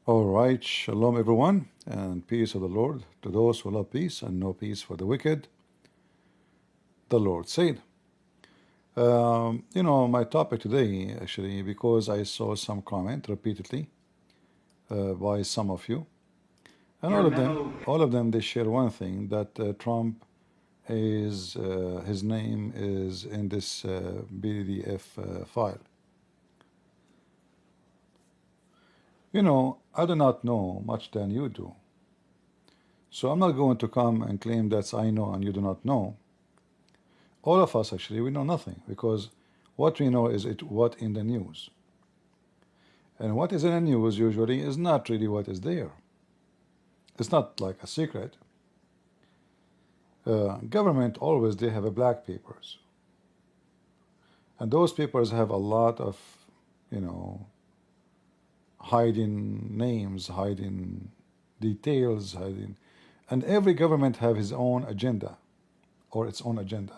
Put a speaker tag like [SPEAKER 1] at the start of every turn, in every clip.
[SPEAKER 1] All right, shalom everyone, and peace of the Lord to those who love peace and no peace for the wicked, the Lord said. My topic today, actually, because I saw some comment repeatedly by some of you, and all of them, they share one thing, that Trump is, his name is in this PDF file. I do not know much than you do. So I'm not going to come and claim that I know and you do not know. All of us, actually, we know nothing, because what we know is what in the news. And what is in the news usually is not really what is there. It's not like a secret. Government always, they have black papers. And those papers have a lot of, hiding names, hiding details, and every government have his own agenda or its own agenda.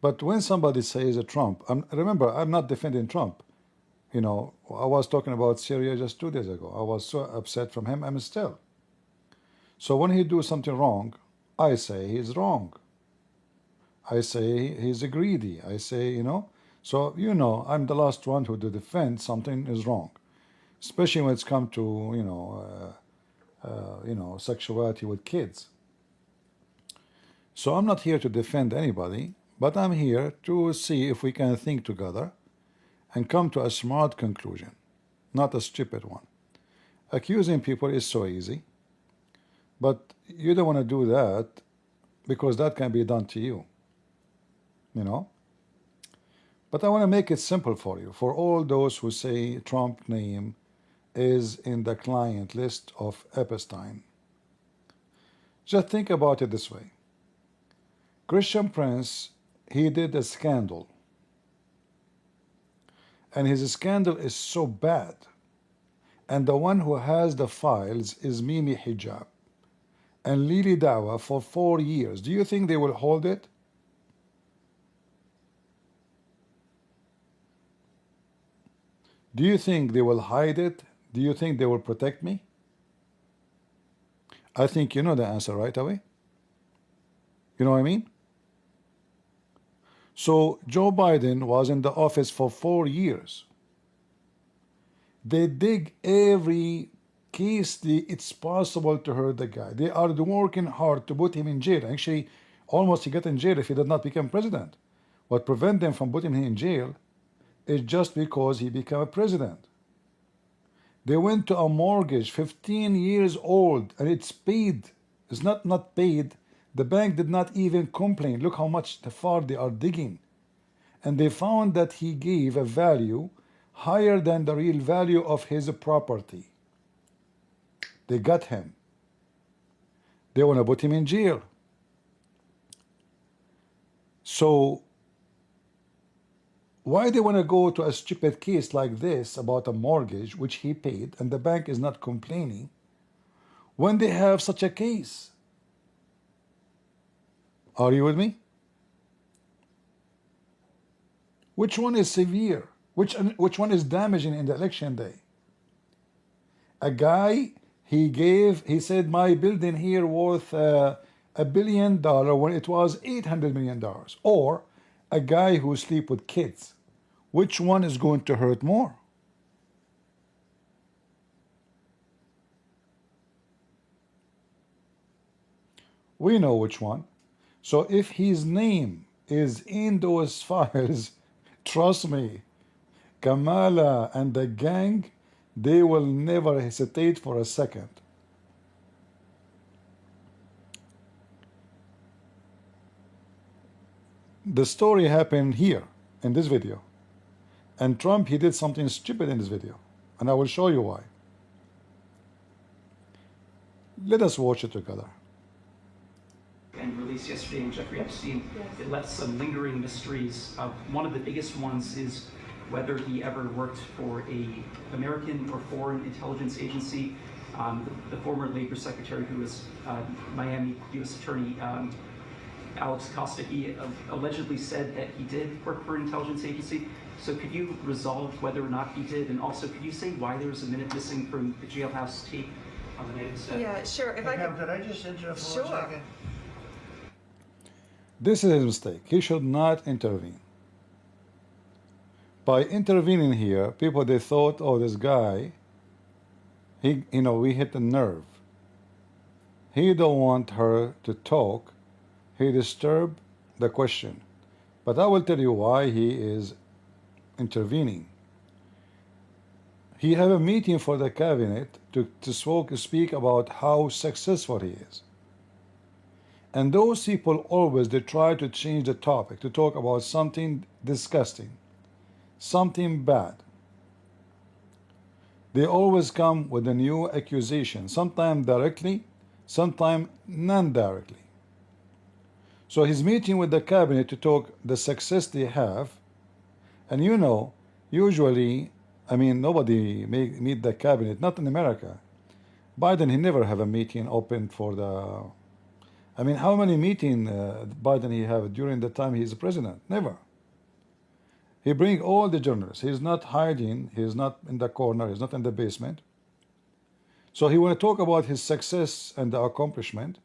[SPEAKER 1] But when somebody says Trump, remember, I'm not defending Trump. I was talking about Syria just 2 days ago. I was so upset from him, I'm still. So when he do something wrong, I say he's wrong. I say he's greedy. I say, So, I'm the last one who to defend something is wrong. Especially when it's come to, sexuality with kids. So I'm not here to defend anybody, but I'm here to see if we can think together and come to a smart conclusion, not a stupid one. Accusing people is so easy, but you don't want to do that because that can be done to you, But I want to make it simple for you, for all those who say Trump's name is in the client list of Epstein. Just think about it this way. Christian Prince, he did a scandal. And his scandal is so bad. And the one who has the files is Mimi Hijab and Lili Dawa for 4 years. Do you think they will hold it? Do you think they will hide it? Do you think they will protect me? I think you know the answer right away. You know what I mean? So Joe Biden was in the office for 4 years. They dig every case it's possible to hurt the guy. They are working hard to put him in jail. Actually, almost he got in jail if he did not become president. What prevent them from putting him in jail is just because he became a president. They went to a mortgage 15 years old and it's paid. It's not paid. The bank did not even complain. Look how much far they are digging. And they found that he gave a value higher than the real value of his property. They got him. They want to put him in jail. So why they want to go to a stupid case like this about a mortgage which he paid and the bank is not complaining when they have such a case? Are you with me? Which one is severe? Which one is damaging in the election day? A guy, he said my building here worth $1 billion when it was $800 million. Or a guy who sleep with kids. Which one is going to hurt more? We know which one. So if his name is in those files, trust me, Kamala and the gang, they will never hesitate for a second. The story happened here in this video. And Trump, he did something stupid in this video. And I will show you why. Let us watch it together.
[SPEAKER 2] And released yesterday in Jeffrey Epstein, it left some lingering mysteries. One of the biggest ones is whether he ever worked for an American or foreign intelligence agency. The former Labor Secretary, who was Miami U.S. Attorney Alex Costa, he allegedly said that he did work for an intelligence agency. So could you resolve whether or not he did, and also could you say why there was a minute missing from the jailhouse tape on the night of the step?
[SPEAKER 3] Yeah, sure. If I
[SPEAKER 4] Could I just interrupt for
[SPEAKER 3] Sure.
[SPEAKER 4] 1 second?
[SPEAKER 1] This is his mistake. He should not intervene. By intervening here, people, they thought, oh, this guy, we hit a nerve. He don't want her to talk. He disturbed the question. But I will tell you why he is intervening. He have a meeting for the cabinet to speak about how successful he is. And those people always, they try to change the topic, to talk about something disgusting, something bad. They always come with a new accusation, sometimes directly, sometimes non-directly. So he's meeting with the cabinet to talk the success they have. And usually, nobody may meet the cabinet, not in America. Biden, he never have a meeting open for the... how many meetings Biden he have during the time he's president? Never. He bring all the journalists. He's not hiding. He's not in the corner. He's not in the basement. So he want to talk about his success and the accomplishment.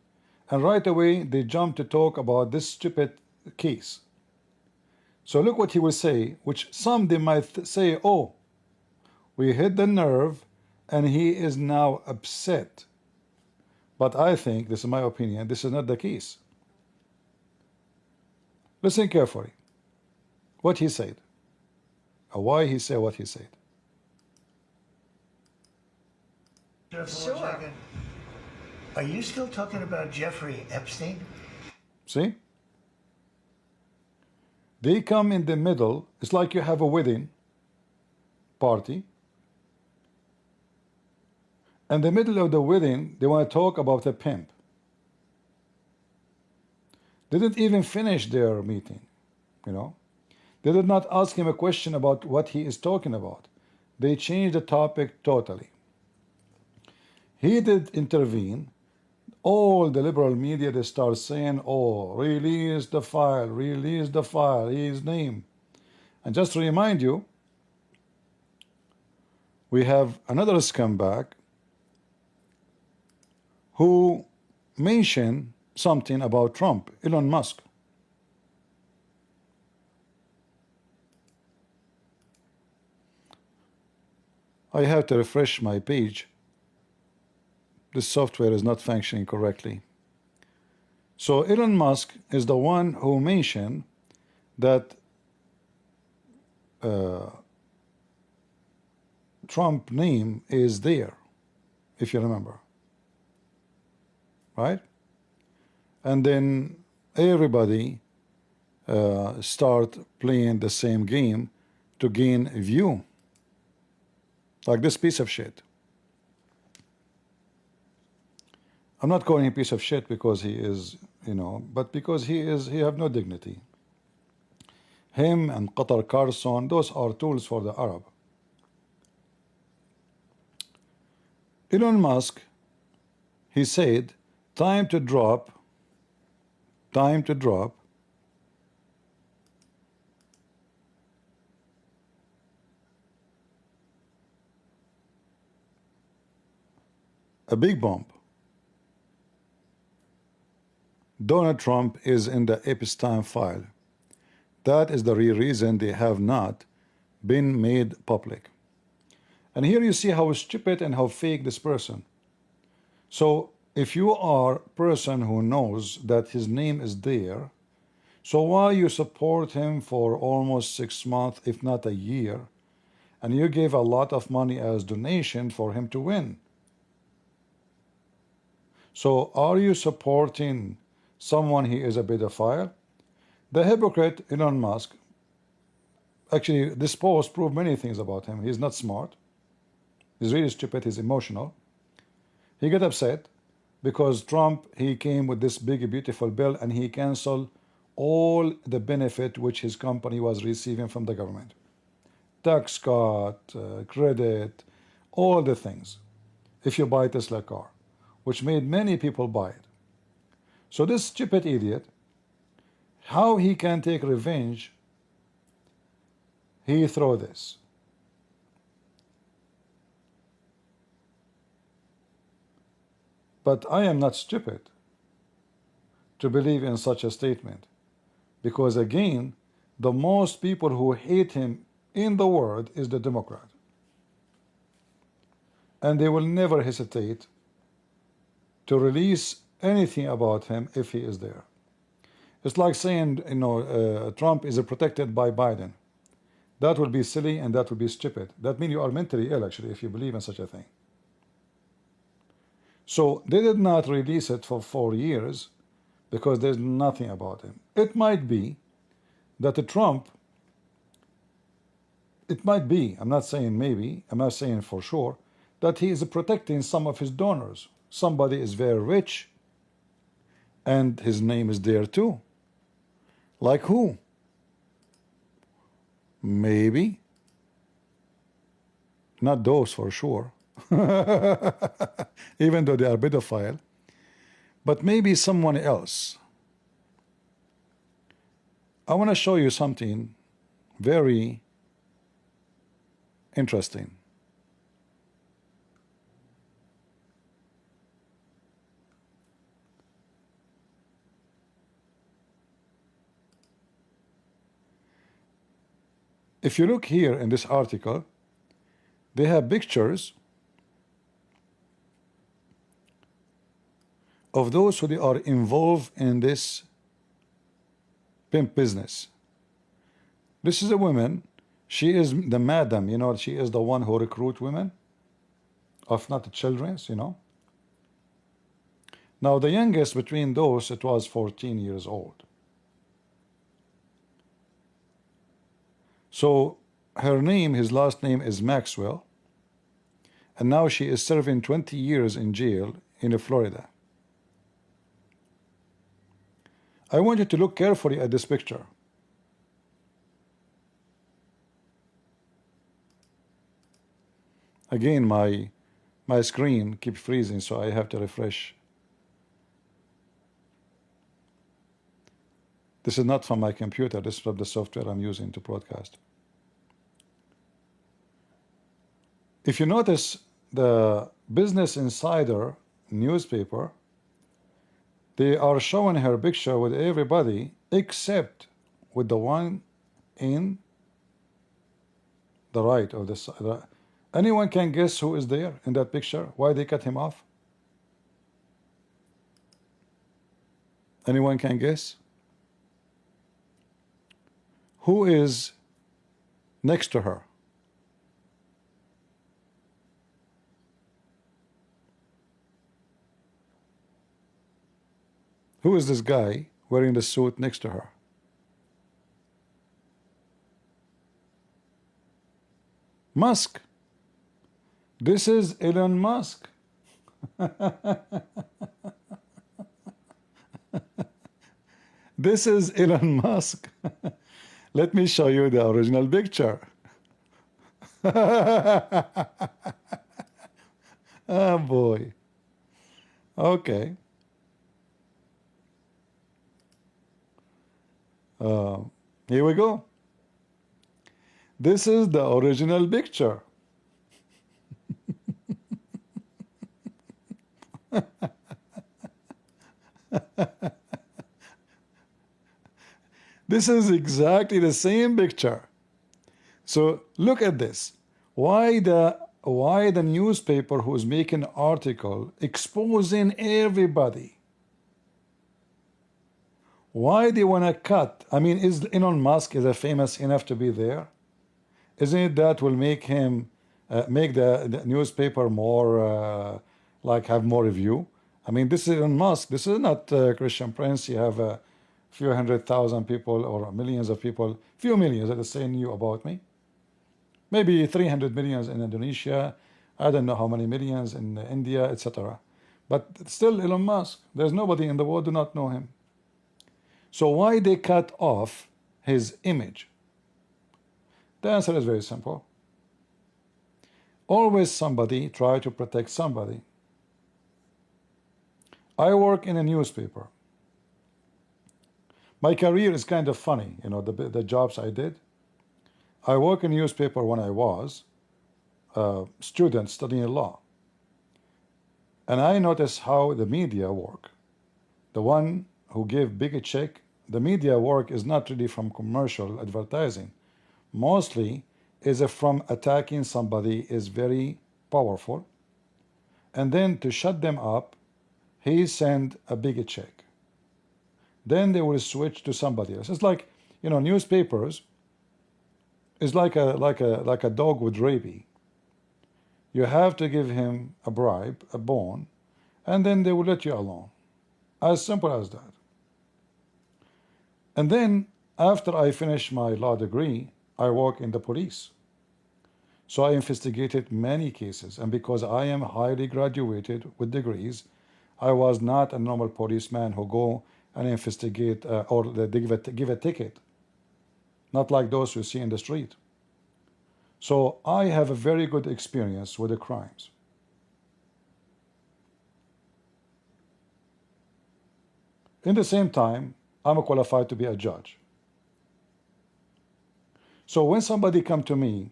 [SPEAKER 1] And right away, they jump to talk about this stupid case. So look what he will say, which some they might say, oh, we hit the nerve and he is now upset. But I think, this is my opinion, this is not the case. Listen carefully. What he said. Or why he said what he said.
[SPEAKER 3] Sure.
[SPEAKER 4] 1 second. Are you still talking about Jeffrey Epstein?
[SPEAKER 1] See? They come in the middle. It's like you have a wedding party. In the middle of the wedding, they want to talk about a pimp. They didn't even finish their meeting, They did not ask him a question about what he is talking about. They changed the topic totally. He did intervene. All the liberal media, they start saying, oh, release the file, his name. And just to remind you, we have another scumbag who mentioned something about Trump, Elon Musk. I have to refresh my page. This software is not functioning correctly. So Elon Musk is the one who mentioned that Trump name is there, if you remember. Right? And then everybody start playing the same game to gain view. Like this piece of shit. I'm not calling him a piece of shit because he is, but because he have no dignity. Him and Qatar Carson, those are tools for the Arab. Elon Musk, he said, time to drop a big bomb. Donald Trump is in the Epstein file. That is the real reason they have not been made public. And here you see how stupid and how fake this person. So if you are a person who knows that his name is there, so why you support him for almost 6 months, if not a year, and you gave a lot of money as donation for him to win? So are you supporting someone he is a pedophile? The hypocrite Elon Musk, actually this post proved many things about him. He's not smart. He's really stupid. He's emotional. He got upset because Trump, he came with this big beautiful bill and he canceled all the benefit which his company was receiving from the government. Tax cut, credit, all the things. If you buy a Tesla car, which made many people buy it. So this stupid idiot, how he can take revenge? he throw this. But I am not stupid to believe in such a statement, because again, the most people who hate him in the world is the Democrat, and they will never hesitate to release anything about him if he is there. It's like saying, Trump is protected by Biden. That would be silly and that would be stupid. That means you are mentally ill, actually, if you believe in such a thing. So they did not release it for 4 years because there's nothing about him. It might be that Trump, it might be, I'm not saying maybe, I'm not saying for sure, that he is protecting some of his donors. Somebody is very rich and his name is there too. Like who? Maybe. Not those for sure. Even though they are pedophile. But maybe someone else. I want to show you something very interesting. If you look here in this article, they have pictures of those who are involved in this pimp business. This is a woman. She is the madam, she is the one who recruit women, if not the children's, Now the youngest between those, it was 14 years old. So her name, his last name is Maxwell, and now she is serving 20 years in jail in Florida. I want you to look carefully at this picture. Again, my screen keeps freezing, so I have to refresh. This is not from my computer, this is from the software I'm using to broadcast. If you notice, the Business Insider newspaper, they are showing her picture with everybody except with the one in the right of the side. Anyone can guess who is there in that picture? Why they cut him off? Anyone can guess? Who is next to her? Who is this guy wearing the suit next to her? Musk. This is Elon Musk. This is Elon Musk. Let me show you the original picture. Oh boy. Okay. Here we go. This is the original picture. This is exactly the same picture. So look at this. Why the newspaper who is making an article exposing everybody? Why they want to cut? I mean, is Elon Musk is famous enough to be there? Isn't it that will make him make the newspaper more like have more review? I mean, this is Elon Musk. This is not Christian Prince. You have a few 100,000 people or millions of people, few millions that are saying you about me. Maybe 300 millions in Indonesia. I don't know how many millions in India, etc. But still Elon Musk. There's nobody in the world do not know him. So why they cut off his image? The answer is very simple. Always somebody try to protect somebody. I work in a newspaper. My career is kind of funny, the jobs I did. I work in newspaper when I was a student studying law. And I notice how the media work. The one who give big a check, the media work is not really from commercial advertising. Mostly is from attacking somebody is very powerful. And then to shut them up, he send a big check. Then they will switch to somebody else. It's like, you know, newspapers is like a dog with rabies. You have to give him a bribe, a bone, and then they will let you alone. As simple as that. And then after I finish my law degree, I work in the police. So I investigated many cases, and because I am highly graduated with degrees, I was not a normal policeman who go and investigate or they give a ticket, not like those you see in the street. So I have a very good experience with the crimes. In the same time, I'm qualified to be a judge. So when somebody come to me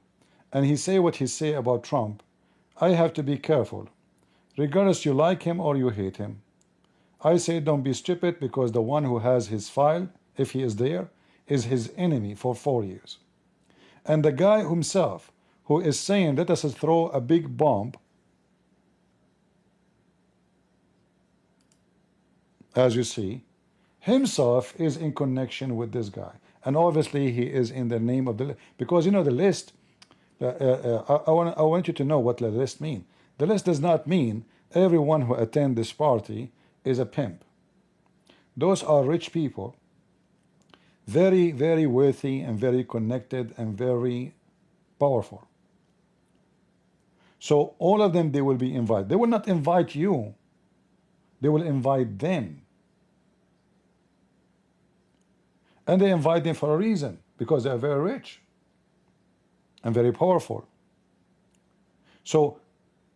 [SPEAKER 1] and he say what he say about Trump, I have to be careful. Regardless you like him or you hate him. I say don't be stupid, because the one who has his file, if he is there, is his enemy for 4 years. And the guy himself who is saying let us throw a big bomb, as you see, himself is in connection with this guy. And obviously he is in the name of the list. Because you know the list, I want you to know what the list means. The list does not mean everyone who attend this party is a pimp. Those are rich people, very, very wealthy and very connected and very powerful. So all of them, they will be invited. They will not invite you. They will invite them. And they invite them for a reason, because they are very rich and very powerful. So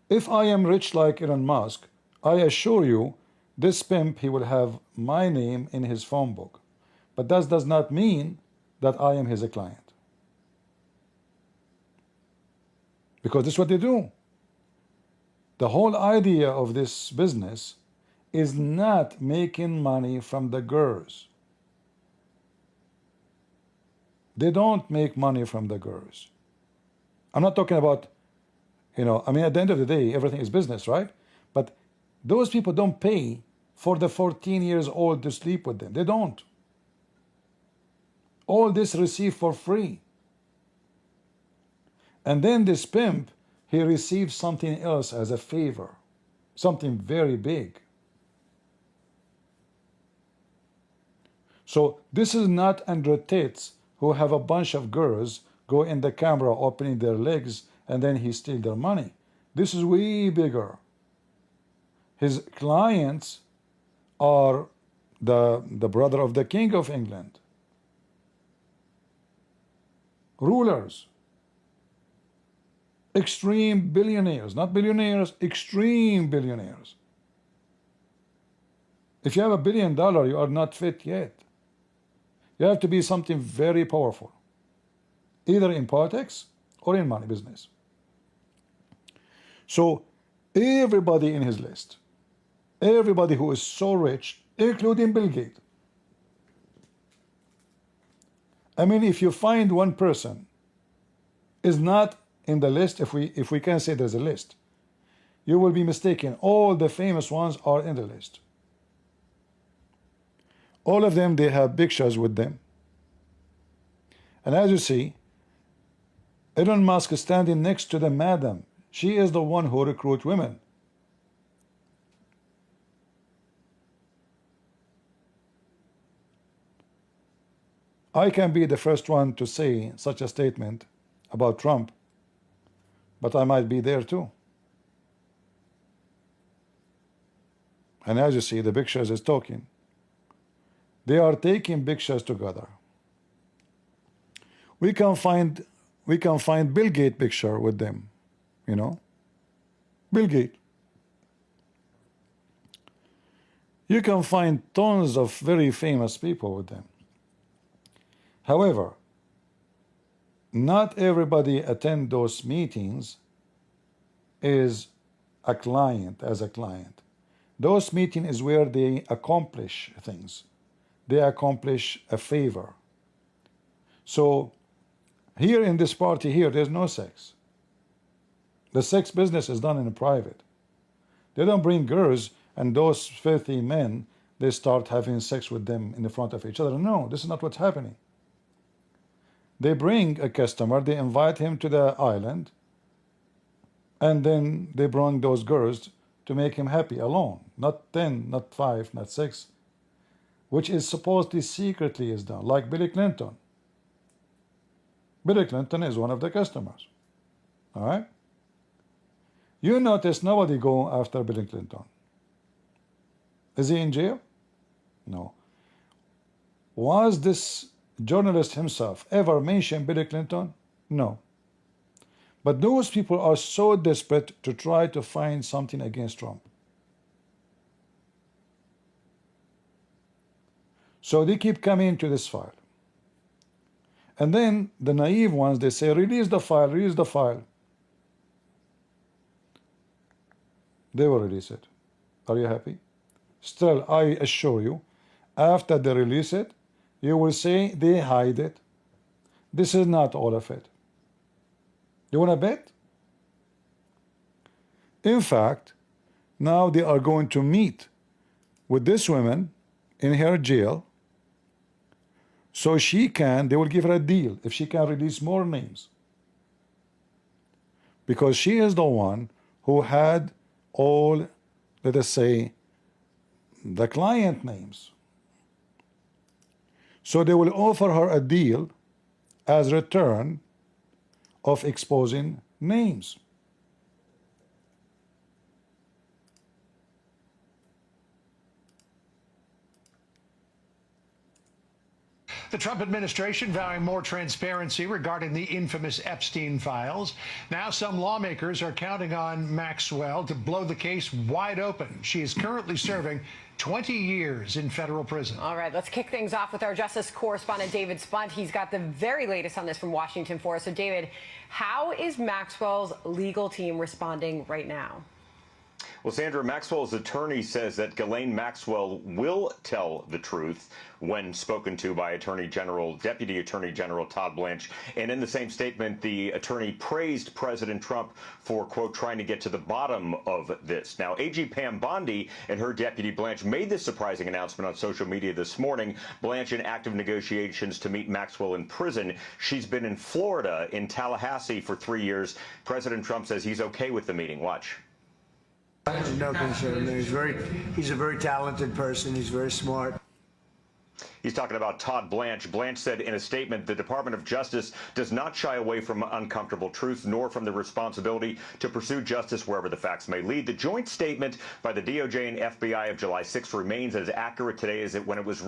[SPEAKER 1] if I am rich like Elon Musk, I assure you, this pimp, he will have my name in his phone book. But that does not mean that I am his client. Because this is what they do. The whole idea of this business is not making money from the girls. They don't make money from the girls. I'm not talking about, you know, I mean, at the end of the day, everything is business, right? But those people don't pay for the 14 years old to sleep with them. They don't. All this received for free. And then this pimp, he receives something else as a favor, something very big. So this is not Andrew Tate's who have a bunch of girls go in the camera opening their legs and then he steal their money. This is way bigger. His clients are the brother of the King of England, rulers, extreme billionaires, not billionaires, extreme billionaires. If you have $1 billion, you are not fit yet. You have to be something very powerful, either in politics or in money business. So everybody in his list, everybody who is so rich, including Bill Gates. I mean, if you find one person is not in the list, if we can say there's a list, you will be mistaken. All the famous ones are in the list. All of them, they have pictures with them. And as you see, Elon Musk is standing next to the madam. She is the one who recruits women. I can be the first one to say such a statement about Trump, but I might be there too. And as you see, the pictures is talking. They are taking pictures together. We can find Bill Gates picture with them, you know. Bill Gates. You can find tons of very famous people with them. However, not everybody attend those meetings is a client, as a client. Those meetings is where they accomplish things. They accomplish a favor. So here in this party here, there's no sex. The sex business is done in private. They don't bring girls and those filthy men, they start having sex with them in the front of each other. No, this is not what's happening. They bring a customer, they invite him to the island, and then they bring those girls to make him happy alone. Not 10, not 5, not 6, which is supposedly secretly is done, like Billy Clinton. Billy Clinton is one of the customers. All right? You notice nobody go after Billy Clinton. Is he in jail? No. Was this journalist himself ever mention Billy Clinton? No. But those people are so desperate to try to find something against Trump. So they keep coming to this file. And then the naive ones, they say, release the file, release the file. They will release it. Are you happy? Still, I assure you, after they release it, you will say they hide it. This is not all of it. You want to bet? In fact, now they are going to meet with this woman in her jail, so they will give her a deal if she can release more names. Because she is the one who had all, let us say, the client names. So they will offer her a deal as return of exposing names.
[SPEAKER 5] The Trump administration vowing more transparency regarding the infamous Epstein files. Now some lawmakers are counting on Maxwell to blow the case wide open. She is currently serving 20 years in federal prison.
[SPEAKER 6] All right, let's kick things off with our justice correspondent, David Spunt. He's got the very latest on this from Washington for us. So, David, how is Maxwell's legal team responding right now?
[SPEAKER 7] Well, Sandra, Maxwell's attorney says that Ghislaine Maxwell will tell the truth when spoken to by Deputy Attorney General Todd Blanche. And in the same statement, the attorney praised President Trump for, quote, trying to get to the bottom of this. Now, AG Pam Bondi and her deputy Blanche made this surprising announcement on social media this morning. Blanche in active negotiations to meet Maxwell in prison. She's been in Florida, in Tallahassee, for 3 years. President Trump says he's okay with the meeting. Watch.
[SPEAKER 4] No concern. He's a very talented person. He's very smart.
[SPEAKER 7] He's talking about Todd Blanche. Blanche said in a statement, the Department of Justice does not shy away from uncomfortable truth, nor from the responsibility to pursue justice wherever the facts may lead. The joint statement by the DOJ and FBI of July 6th remains as accurate today as when it was.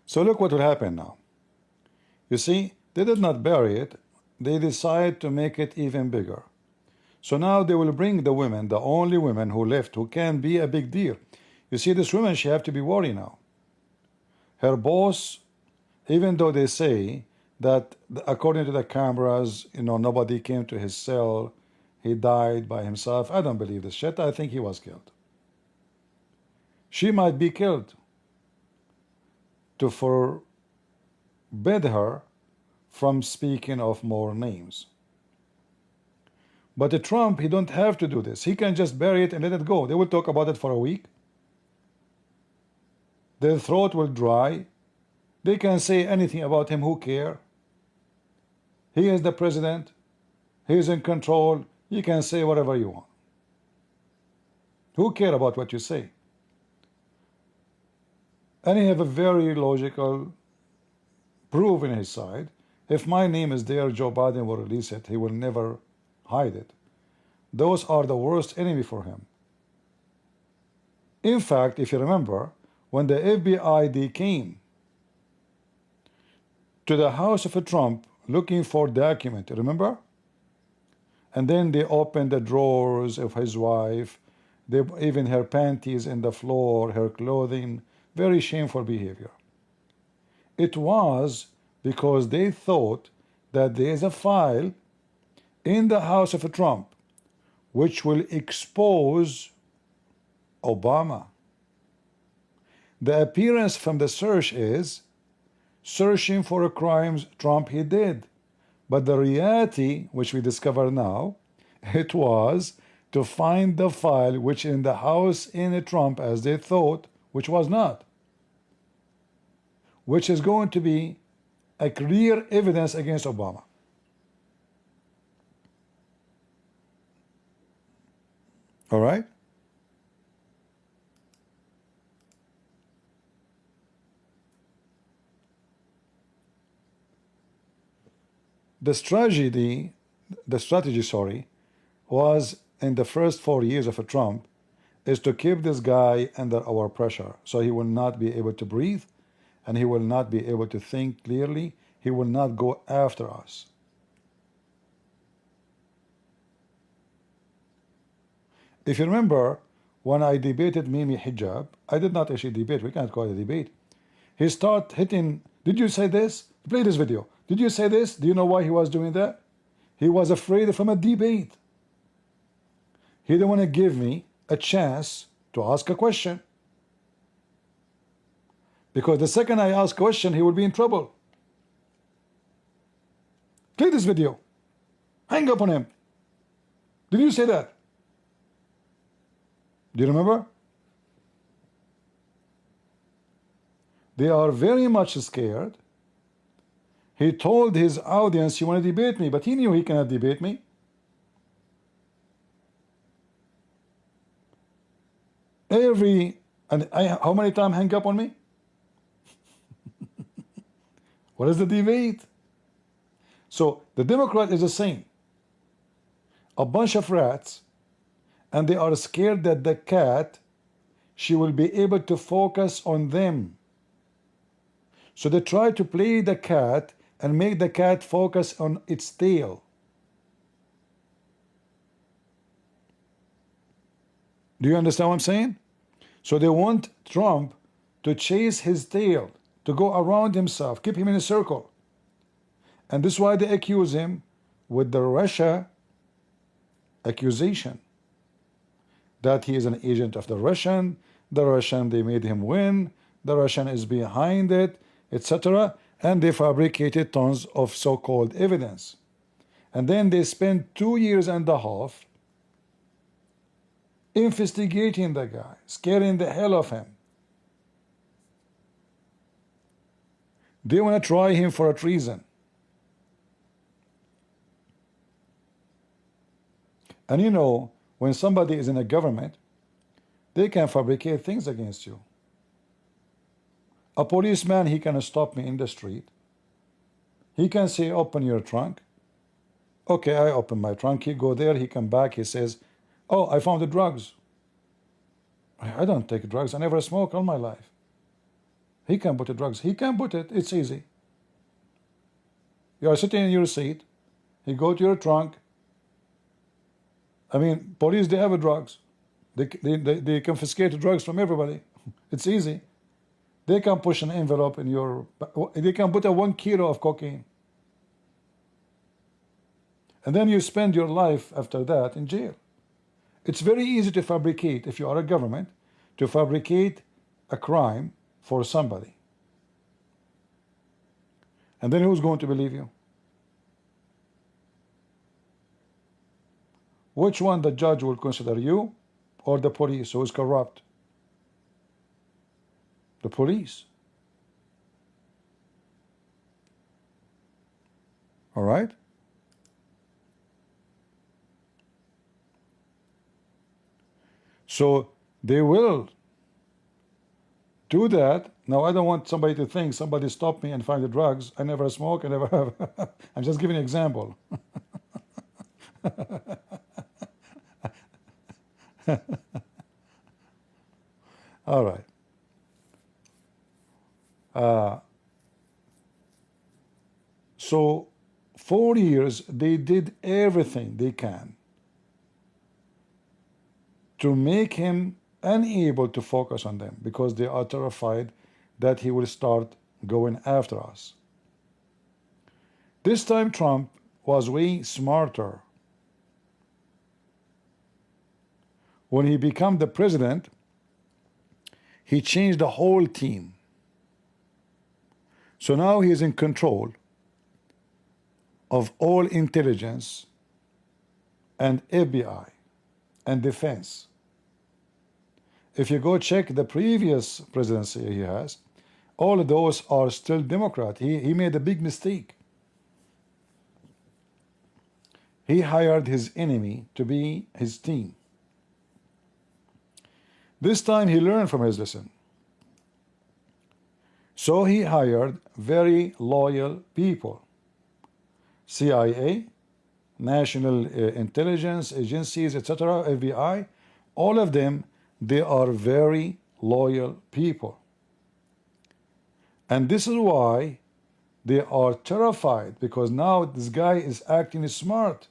[SPEAKER 1] So look what will happen now. You see, they did not bury it. They decided to make it even bigger. So now they will bring the women, the only women who left, who can be a big deal. You see, this woman, she have to be worried now. Her boss, even though they say that according to the cameras, nobody came to his cell, he died by himself. I don't believe this shit. I think he was killed. She might be killed to forbid her from speaking of more names. But Trump, he don't have to do this. He can just bury it and let it go. They will talk about it for a week. Their throat will dry. They can say anything about him. Who cares? He is the president. He is in control. You can say whatever you want. Who cares about what you say? And he have a very logical proof in his side. If my name is there, Joe Biden will release it. He will never hide it. Those are the worst enemy for him. In fact, if you remember, when the FBI, they came to the house of Trump looking for document, remember? And then they opened the drawers of his wife, even her panties in the floor, her clothing, very shameful behavior. It was because they thought that there is a file in the house of Trump which will expose Obama. The appearance from the search is searching for crimes Trump he did, but the reality, which we discover now, it was to find the file which in the house in Trump, as they thought, which was not, which is going to be a clear evidence against Obama. All right? The strategy, was in the first 4 years of Trump is to keep this guy under our pressure so he will not be able to breathe and he will not be able to think clearly. He will not go after us. If you remember, when I debated Mimi Hijab, I did not actually debate. We can't call it a debate. He started hitting, did you say this? Play this video. Did you say this? Do you know why he was doing that? He was afraid from a debate. He didn't want to give me a chance to ask a question. Because the second I ask a question, he will be in trouble. Play this video. Hang up on him. Did you say that? Do you remember? They are very much scared. He told his audience, you want to debate me, but he knew he cannot debate me. How many times hang up on me? What is the debate? So the Democrat is the same. A bunch of rats, and they are scared that the cat, she will be able to focus on them. So they try to play the cat and make the cat focus on its tail. Do you understand what I'm saying? So they want Trump to chase his tail, to go around himself, keep him in a circle. And this is why they accuse him with the Russia accusation, that he is an agent of the Russian, they made him win, the Russian is behind it, etc. And they fabricated tons of so-called evidence. And then they spent 2.5 years investigating the guy, scaring the hell of him. They want to try him for a treason. And you know, when somebody is in a government, they can fabricate things against you. A policeman, he can stop me in the street. He can say, open your trunk. Okay, I open my trunk. He go there, he come back, he says, oh, I found the drugs. I don't take drugs. I never smoke all my life. He can put the drugs. He can put it. It's easy. You are sitting in your seat. He go to your trunk. I mean, police, they have drugs. They confiscate the drugs from everybody. It's easy. They can push an envelope in your, they can put a 1 kilo of cocaine. And then you spend your life after that in jail. It's very easy to fabricate, if you are a government, to fabricate a crime for somebody. And then who's going to believe you? Which one the judge will consider, you or the police who is corrupt? The police. All right? So they will do that. Now, I don't want somebody to think somebody stopped me and find the drugs. I never smoke, I never have. I'm just giving an example. All right. So 4 years, they did everything they can to make him unable to focus on them, because they are terrified that he will start going after us. This time Trump was way smarter. When he became the president, he changed the whole team. So now he is in control of all intelligence and FBI and defense. If you go check the previous presidency he has, all of those are still Democrat. He made a big mistake. He hired his enemy to be his team. This time he learned from his lesson. So he hired very loyal people. CIA, National Intelligence Agencies, etc., FBI, all of them, they are very loyal people. And this is why they are terrified, because now this guy is acting smart.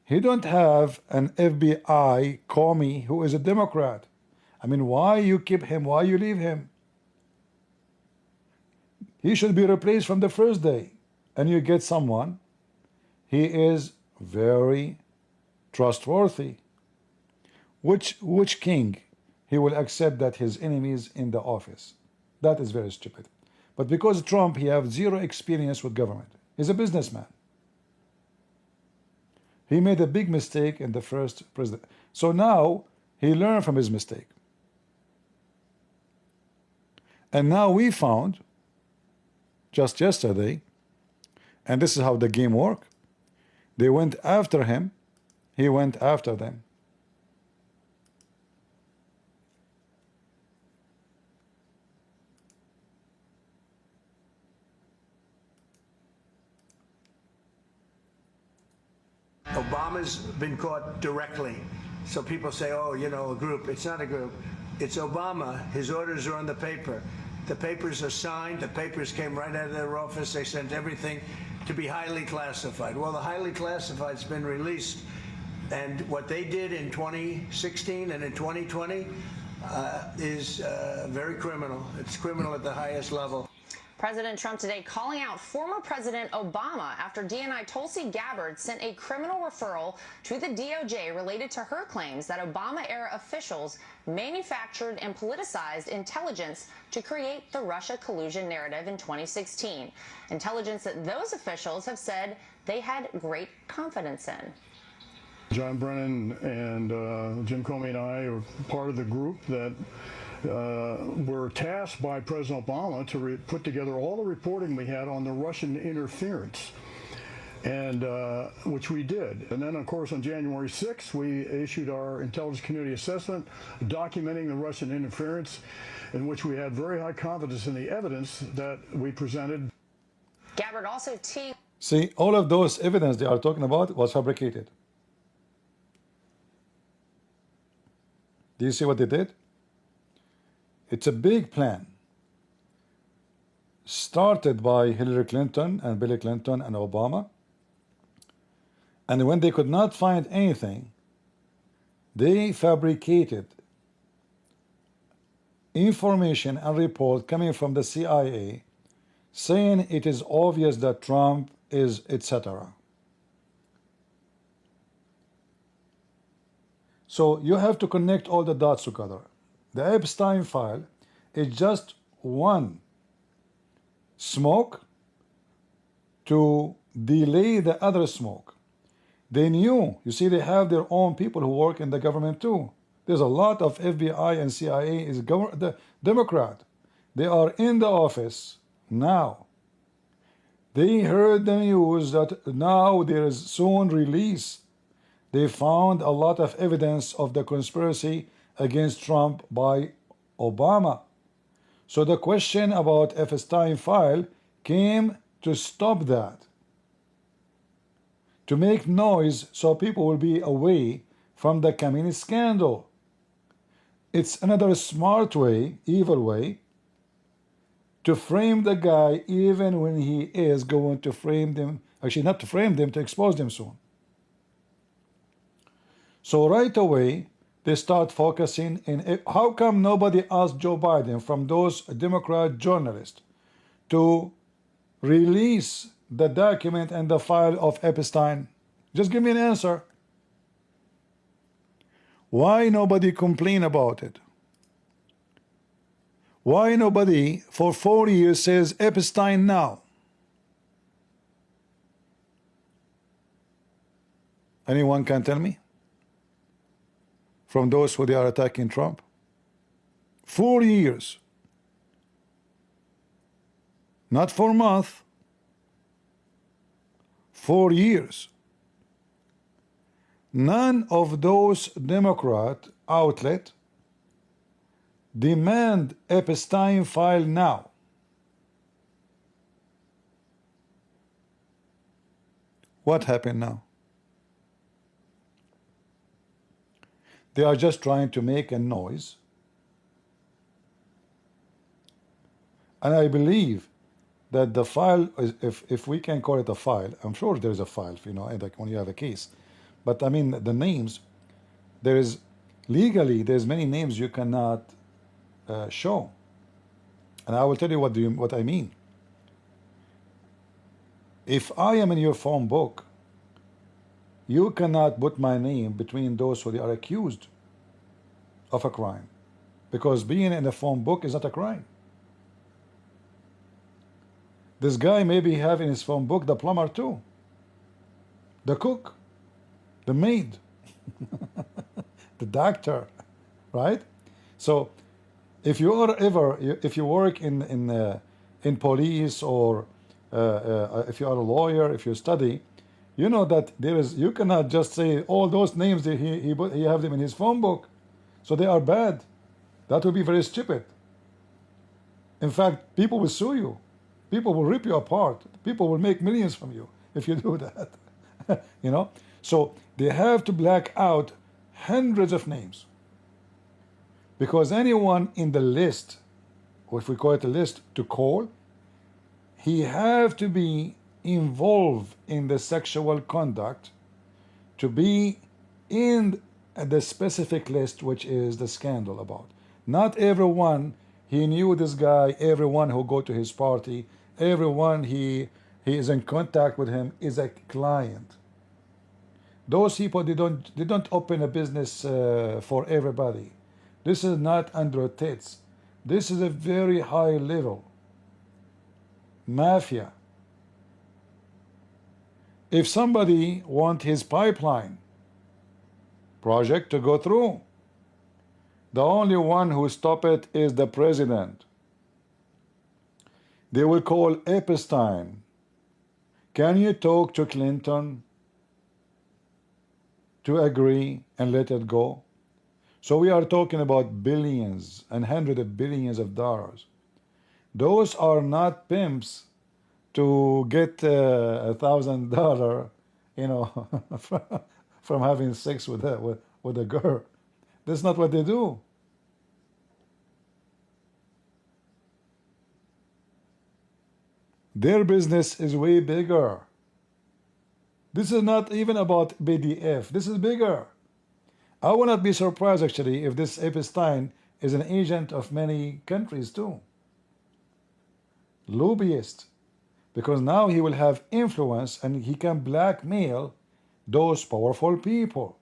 [SPEAKER 1] He don't have an FBI commie who is a Democrat. I mean, why you keep him? Why you leave him? He should be replaced from the first day. And you get someone, he is very trustworthy. Which king he will accept that his enemies in the office? That is very stupid. But because Trump, he have zero experience with government. He's a businessman. He made a big mistake in the first president. So now he learned from his mistake. And now we found, just yesterday, and this is how the game works, they went after him, he went after them.
[SPEAKER 4] Obama's been caught directly. So people say, oh, you know, a group. It's not a group. It's Obama. His orders are on the paper. The papers are signed. The papers came right out of their office. They sent everything to be highly classified. Well, the highly classified's been released. And what they did in 2016 and in 2020 is very criminal. It's criminal at the highest level.
[SPEAKER 8] President Trump today calling out former President Obama after DNI Tulsi Gabbard sent a criminal referral to the DOJ related to her claims that Obama-era officials manufactured and politicized intelligence to create the Russia collusion narrative in 2016. Intelligence that those officials have said they had great confidence in.
[SPEAKER 9] John Brennan and Jim Comey and I are part of the group that were tasked by President Obama to put together all the reporting we had on the Russian interference, and which we did. And then, of course, on January 6th, we issued our Intelligence Community Assessment documenting the Russian interference, in which we had very high confidence in the evidence that we presented.
[SPEAKER 8] Gabbard also teased.
[SPEAKER 1] See, all of those evidence they are talking about was fabricated. Do you see what they did? It's a big plan started by Hillary Clinton and Bill Clinton and Obama. And when they could not find anything, they fabricated information and report coming from the CIA saying it is obvious that Trump is etc. So you have to connect all the dots together. The Epstein file is just one smoke to delay the other smoke. They knew, you see, they have their own people who work in the government too. There's a lot of FBI and CIA is the Democrat. They are in the office now. They heard the news that now there is soon release. They found a lot of evidence of the conspiracy against Trump by Obama. So the question about Epstein file came to stop that, to make noise so people will be away from the communist scandal. It's another smart way, evil way, to frame the guy even when he is going to frame them, actually not to frame them, to expose them soon. So right away, they start focusing in how come nobody asked Joe Biden from those Democrat journalists to release the document and the file of Epstein? Just give me an answer. Why nobody complain about it? Why nobody for 4 years says Epstein now? Anyone can tell me? From those who they are attacking Trump? 4 years. Not 4 months. 4 years. None of those Democrat outlets demand Epstein file now. What happened now? They are just trying to make a noise. And I believe that the file, if we can call it a file, I'm sure there's a file, you know, like when you have a case. But I mean, the names, there is, legally, there's many names you cannot show. And I will tell you what I mean. If I am in your phone book, you cannot put my name between those who they are accused of a crime, because being in a phone book is not a crime. This guy maybe have in his phone book the plumber too, the cook, the maid, the doctor, right? So if you are ever, if you work in police, or if you are a lawyer, if you study, you know that there is, you cannot just say all those names that he have them in his phone book, so they are bad. That would be very stupid. In fact, people will sue you. People will rip you apart. People will make millions from you if you do that. You know? So they have to black out hundreds of names. Because anyone in the list, or if we call it a list, to call, he have to be involved in the sexual conduct to be in the specific list, which is the scandal about. Not everyone, he knew this guy, everyone who go to his party, everyone he is in contact with him is a client. Those people, they don't open a business for everybody. This is not under tits. This is a very high level mafia. If somebody want his pipeline project to go through, the only one who stop it is the president. They will call Epstein. Can you talk to Clinton to agree and let it go? So we are talking about billions and hundreds of billions of dollars. Those are not pimps to get $1,000, you know, from having sex with a girl. That's not what they do. Their business is way bigger. This is not even about BDF. This is bigger. I will not be surprised, actually, if this Epstein is an agent of many countries too. Lobbyist. Because now he will have influence and he can blackmail those powerful people.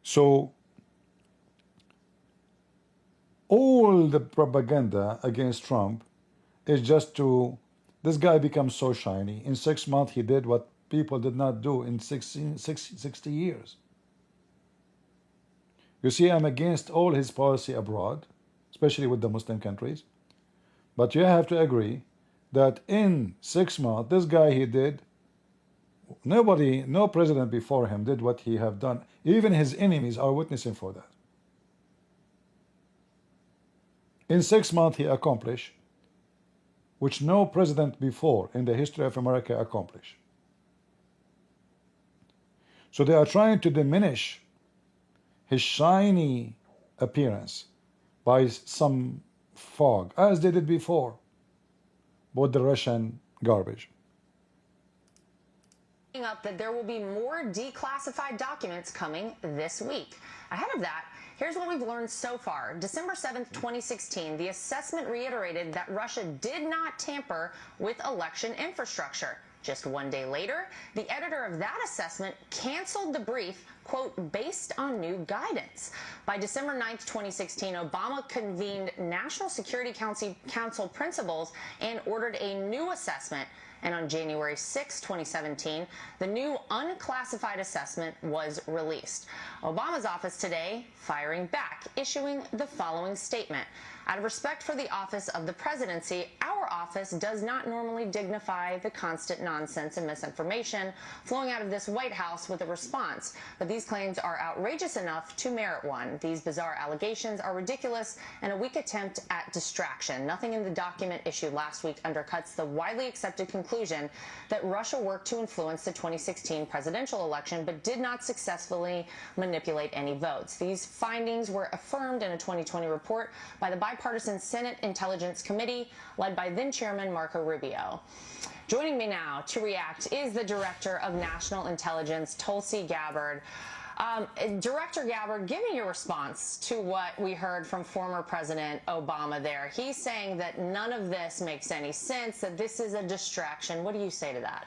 [SPEAKER 1] So all the propaganda against Trump is just to, this guy becomes so shiny. In 6 months he did what people did not do in 60 years. You see, I'm against all his policy abroad, especially with the Muslim countries. But you have to agree that in 6 months, this guy, he did, nobody, no president before him did what he have done. Even his enemies are witnessing for that. In 6 months, he accomplished, which no president before in the history of America accomplished. So they are trying to diminish his shiny appearance by some fog, as they did before with the Russian garbage.
[SPEAKER 8] Up that there will be more declassified documents coming this week. Ahead of that, Here's what we've learned so far. December 7th, 2016, the assessment reiterated that Russia did not tamper with election infrastructure. Just one day later, the editor of that assessment canceled the brief, quote, based on new guidance. By December 9th, 2016, Obama convened National Security Council principals and ordered a new assessment. And on January 6, 2017, the new unclassified assessment was released. Obama's office today firing back, issuing the following statement. Out of respect for the office of the presidency, our office does not normally dignify the constant nonsense and misinformation flowing out of this White House with a response. But these claims are outrageous enough to merit one. These bizarre allegations are ridiculous and a weak attempt at distraction. Nothing in the document issued last week undercuts the widely accepted conclusion that Russia worked to influence the 2016 presidential election but did not successfully manipulate any votes. These findings were affirmed in a 2020 report by the bipartisan Senate Intelligence Committee led by then-Chairman Marco Rubio. Joining me now to react is the Director of National Intelligence, Tulsi Gabbard. Director Gabbard, give me your response to what we heard from former President Obama there. He's saying that none of this makes any sense, that this is a distraction. What do you say to that?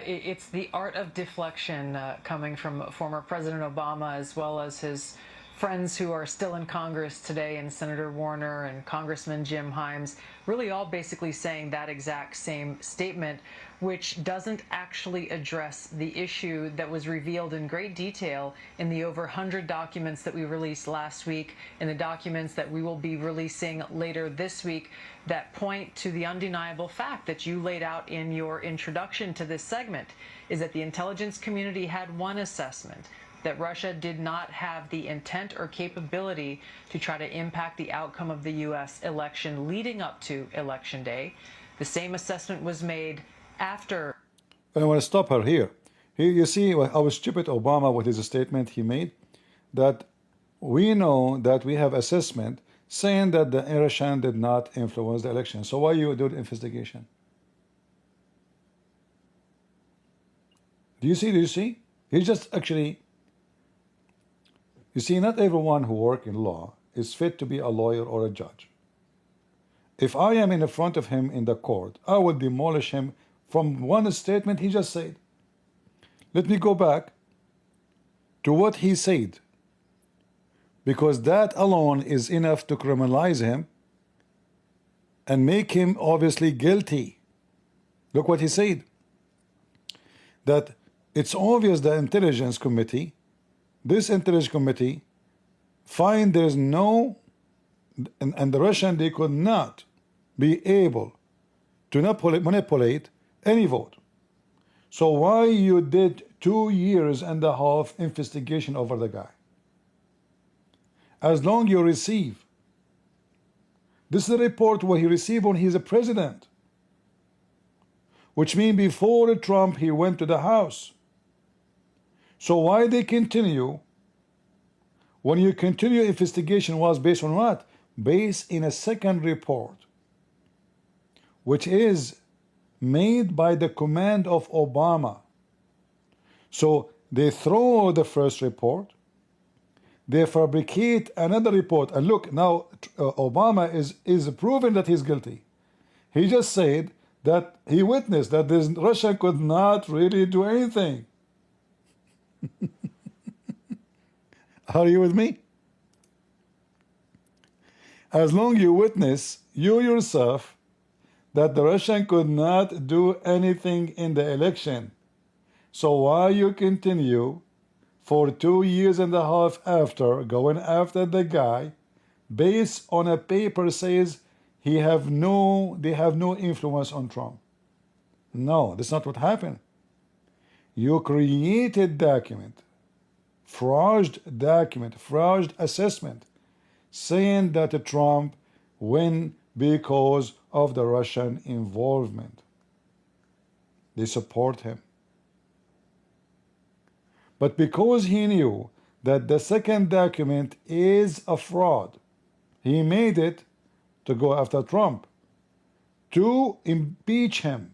[SPEAKER 10] It's the art of deflection coming from former President Obama, as well as his friends who are still in Congress today, and Senator Warner and Congressman Jim Himes, really all basically saying that exact same statement, which doesn't actually address the issue that was revealed in great detail in the over 100 documents that we released last week, and the documents that we will be releasing later this week that point to the undeniable fact that you laid out in your introduction to this segment, is that the intelligence community had one assessment, that Russia did not have the intent or capability to try to impact the outcome of the U.S. election leading up to Election Day. The same assessment was made after.
[SPEAKER 1] I want to stop her here. Here you see how stupid Obama with his statement he made, that we know that we have assessment saying that the Russian did not influence the election. So why you do the investigation? Do you see? He just actually. You see, not everyone who works in law is fit to be a lawyer or a judge. If I am in front of him in the court, I will demolish him from one statement he just said. Let me go back to what he said, because that alone is enough to criminalize him and make him obviously guilty. Look what he said. That it's obvious the intelligence committee, this intelligence committee, find there's no, and the Russian, they could not be able to manipulate any vote. So why you did 2.5 years investigation over the guy? As long you receive, this is the report what he received when he's a president, which means before Trump he went to the House. So why they continue? When you continue investigation was based on what? Based in a second report, which is made by the command of Obama. So they throw the first report, they fabricate another report, and look, now Obama is proving that he's guilty. He just said that he witnessed that Russia could not really do anything. Are you with me? As long you witness, you yourself, that the Russian could not do anything in the election. So why you continue for 2.5 years after going after the guy, based on a paper says they have no influence on Trump? No, that's not what happened. You created document, forged assessment, saying that Trump win because of the Russian involvement. They support him. But because he knew that the second document is a fraud, he made it to go after Trump, to impeach him.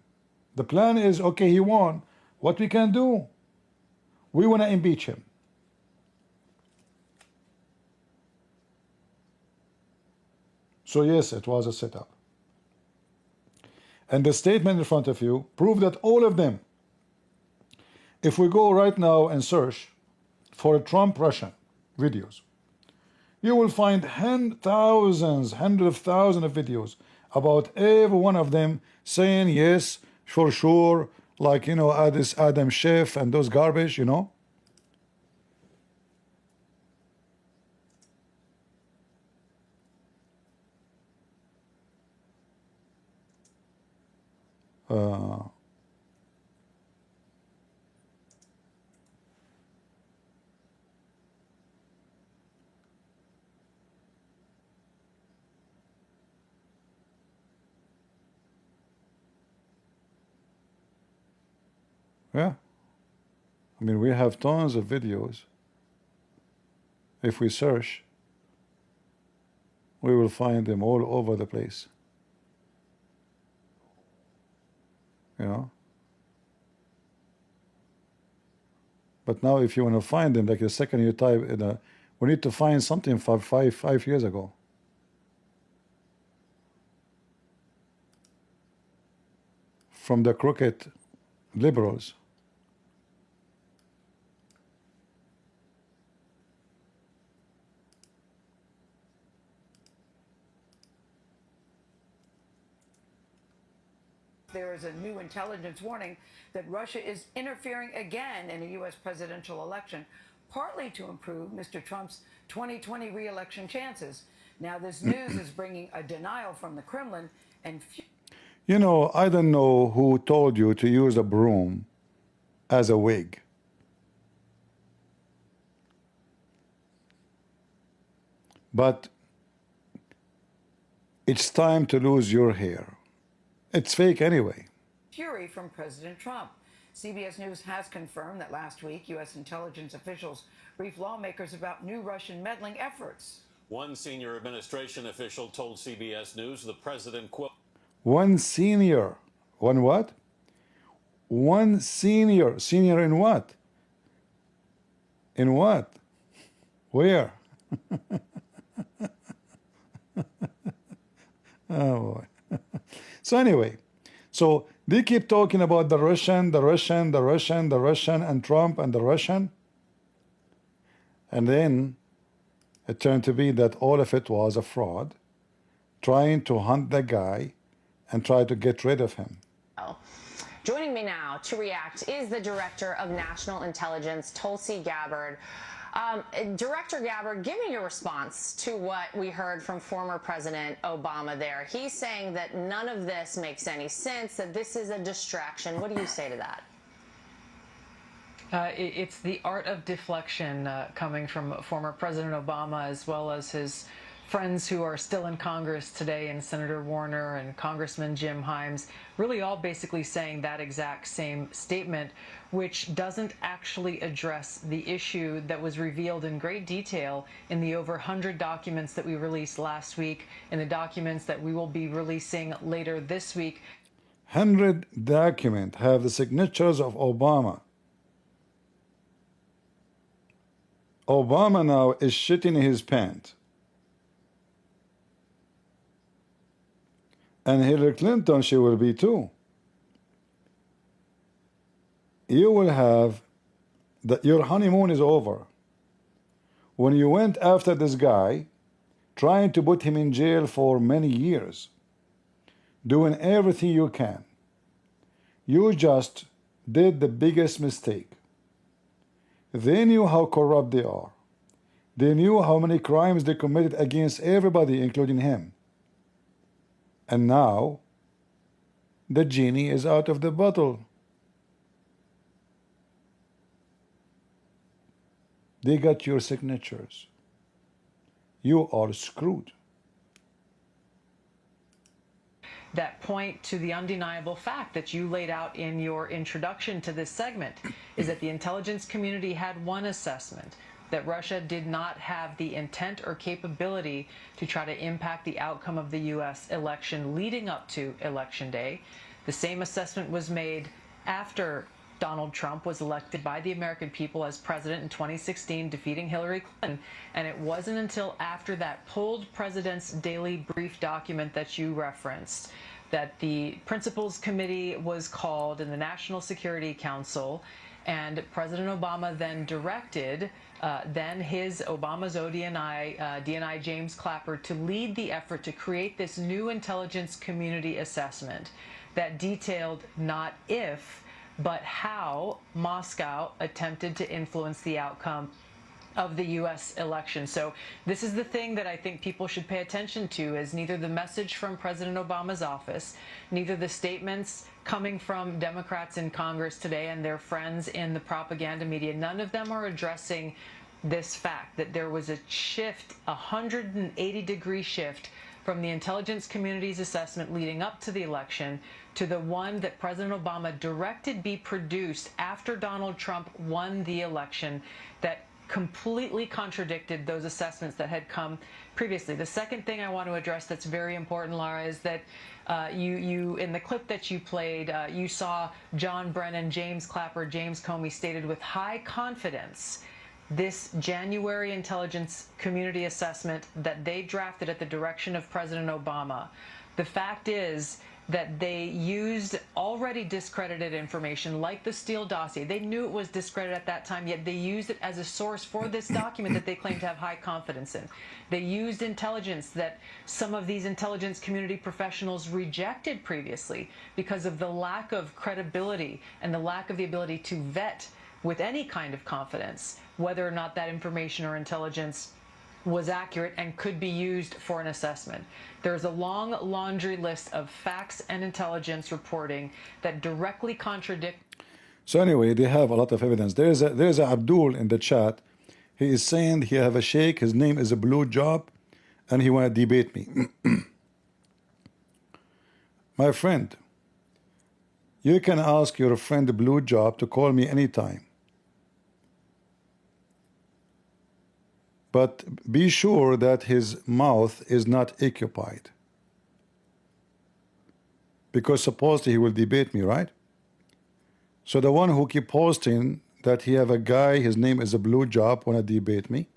[SPEAKER 1] The plan is, okay, he won. What we can do? We want to impeach him. So yes, it was a setup. And the statement in front of you prove that all of them. If we go right now and search for Trump Russian videos, you will find hundreds of thousands of videos about every one of them saying yes, for sure, like, this Adam Schiff and those garbage, yeah. I mean, we have tons of videos. If we search, we will find them all over the place. But now if you want to find them, like the second you type we need to find something from five years ago. From the crooked liberals.
[SPEAKER 11] There is a new intelligence warning that Russia is interfering again in a U.S. presidential election, partly to improve Mr. Trump's 2020 re-election chances. Now, this news is bringing a denial from the Kremlin and...
[SPEAKER 1] I don't know who told you to use a broom as a wig. But it's time to lose your hair. It's fake anyway.
[SPEAKER 11] Fury from President Trump. CBS News has confirmed that last week, U.S. intelligence officials briefed lawmakers about new Russian meddling efforts.
[SPEAKER 12] One senior administration official told CBS News the president, quote,
[SPEAKER 1] One what? One senior in what? In what? Where? Oh boy. So anyway, so they keep talking about the Russian, and Trump and the Russian. And then it turned to be that all of it was a fraud, trying to hunt the guy and try to get rid of him.
[SPEAKER 8] Joining me now to react is the Director of National Intelligence, Tulsi Gabbard. Director Gabbard, give me your response to what we heard from former President Obama there. He's saying that none of this makes any sense, that this is a distraction. What do you say to that?
[SPEAKER 10] It's the art of deflection coming from former President Obama, as well as his friends who are still in Congress today, and Senator Warner and Congressman Jim Himes, really all basically saying that exact same statement, which doesn't actually address the issue that was revealed in great detail in the over 100 documents that we released last week, and the documents that we will be releasing later this week.
[SPEAKER 1] 100 documents have the signatures of Obama. Obama now is shitting his pants. And Hillary Clinton, she will be too. You will have your honeymoon is over. When you went after this guy, trying to put him in jail for many years, doing everything you can, you just did the biggest mistake. They knew how corrupt they are. They knew how many crimes they committed against everybody, including him. And now, the genie is out of the bottle. They got your signatures. You are screwed.
[SPEAKER 10] That point to the undeniable fact that you laid out in your introduction to this segment is that the intelligence community had one assessment, that Russia did not have the intent or capability to try to impact the outcome of the U.S. election leading up to Election Day. The same assessment was made after Donald Trump was elected by the American people as president in 2016, defeating Hillary Clinton. And it wasn't until after that pulled President's Daily Brief document that you referenced that the Principals Committee was called in the National Security Council, and President Obama then directed Obama's DNI James Clapper to lead the effort to create this new intelligence community assessment that detailed not if, but how Moscow attempted to influence the outcome of the U.S. election. So this is the thing that I think people should pay attention to, is neither the message from President Obama's office, neither the statements coming from Democrats in Congress today and their friends in the propaganda media. None of them are addressing this fact that there was a shift, a 180-degree shift from the intelligence community's assessment leading up to the election to the one that President Obama directed be produced after Donald Trump won the election, that completely contradicted those assessments that had come previously. The second thing I want to address that's very important, Lara, is that you in the clip that you played, you saw John Brennan, James Clapper, James Comey stated with high confidence this January intelligence community assessment that they drafted at the direction of President Obama. The fact is that they used already discredited information like the Steele dossier. They knew it was discredited at that time, yet they used it as a source for this document that they claim to have high confidence in. They used intelligence that some of these intelligence community professionals rejected previously because of the lack of credibility and the lack of the ability to vet with any kind of confidence whether or not that information or intelligence was accurate and could be used for an assessment. There's a long laundry list of facts and intelligence reporting that directly contradict.
[SPEAKER 1] So anyway, they have a lot of evidence. There's a Abdul in the chat. He is saying he have a sheikh. His name is a Blue Job, and he want to debate me. My friend, you can ask your friend Blue Job to call me anytime. But be sure that his mouth is not occupied, because supposedly he will debate me, right? So the one who keep posting that he have a guy, his name is a Blue Job, want to debate me,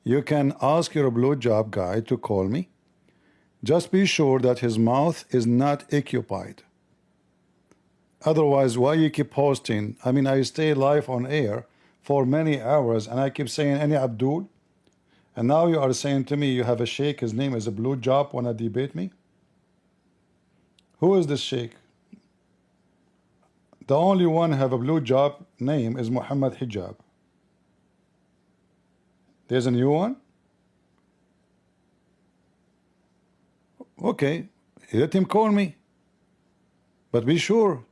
[SPEAKER 1] you can ask your Blue Job guy to call me. Just be sure that his mouth is not occupied. Otherwise, why you keep posting? I mean, I stay live on air for many hours, and I keep saying any Abdul, and now you are saying to me you have a sheikh, his name is a Blue Job, wanna debate me? Who is this sheikh? The only one who have a Blue Job name is Muhammad Hijab. There's a new one? Okay, let him call me, but be sure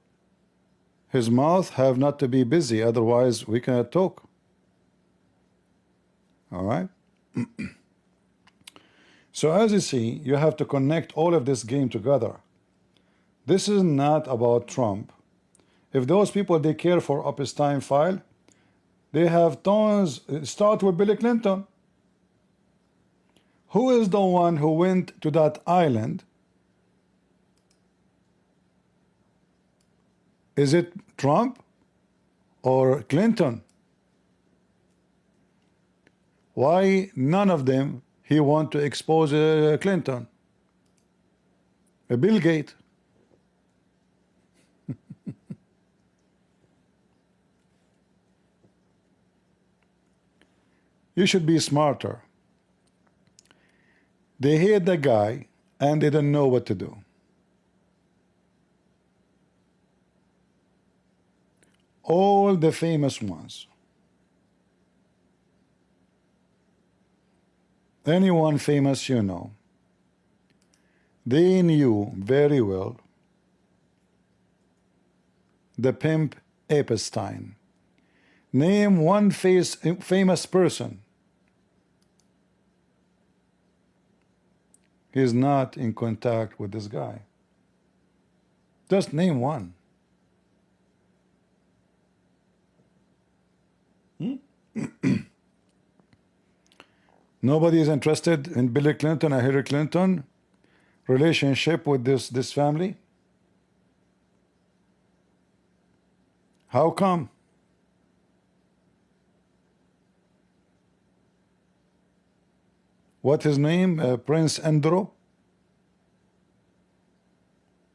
[SPEAKER 1] his mouth have not to be busy, otherwise we cannot talk. All right? So as you see, you have to connect all of this game together. This is not about Trump. If those people, they care for Epstein file, they have tons. Start with Bill Clinton. Who is the one who went to that island? Is it Trump or Clinton? Why none of them he want to expose Clinton? Bill Gates. You should be smarter. They hate the guy and they don't know what to do. All the famous ones. Anyone famous you know, they knew very well the pimp Epstein. Name one famous person. He is not in contact with this guy. Just name one. Nobody is interested in Bill Clinton or Hillary Clinton relationship with this family. How come? What his name? Prince Andrew?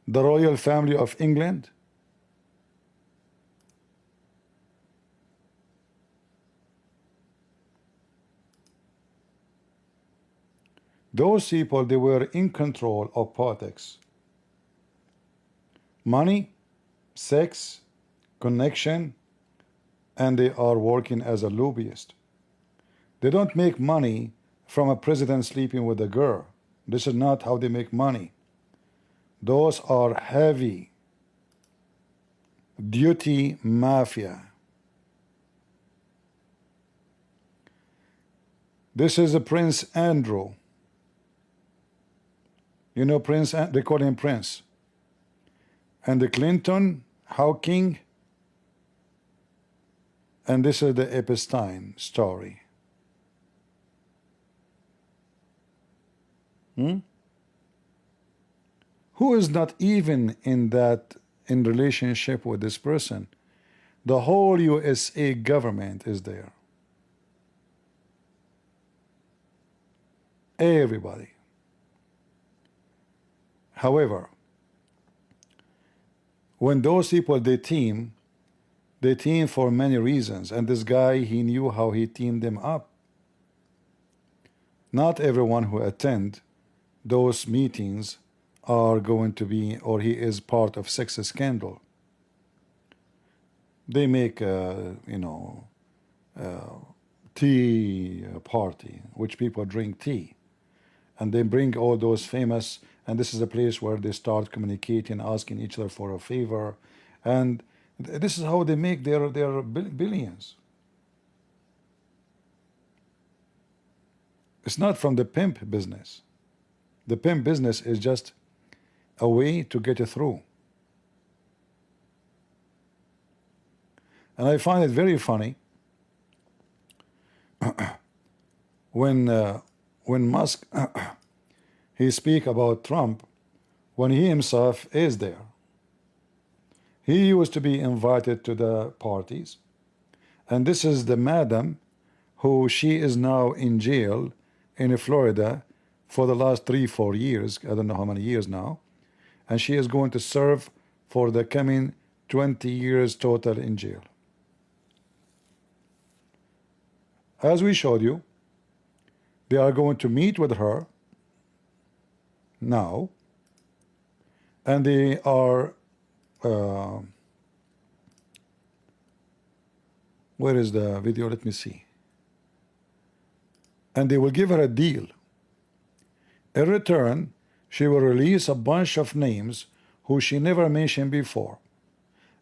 [SPEAKER 1] The royal family of England? Those people, they were in control of politics. Money, sex, connection, and they are working as a lobbyist. They don't make money from a president sleeping with a girl. This is not how they make money. Those are heavy duty mafia. This is a Prince Andrew. You know Prince, they call him Prince. And the Clinton, Hawking, and this is the Epstein story. Who is not even in relationship with this person? The whole USA government is there. Everybody. However, when those people, they team for many reasons, and this guy, he knew how he teamed them up. Not everyone who attend those meetings are going to be, or he is part of sex scandal. They make tea party, which people drink tea, and they bring all those famous, and this is a place where they start communicating, asking each other for a favor, and this is how they make their billions. It's not from the pimp business. The pimp business is just a way to get it through. And I find it very funny when Musk he speak about Trump when he himself is there. He used to be invited to the parties, and this is the madam who she is now in jail in Florida for the last 3-4 years. I don't know how many years now, and she is going to serve for the coming 20 years total in jail. As we showed you, they are going to meet with her now, and they are where is the video? Let me see. And they will give her a deal. In return, she will release a bunch of names who she never mentioned before,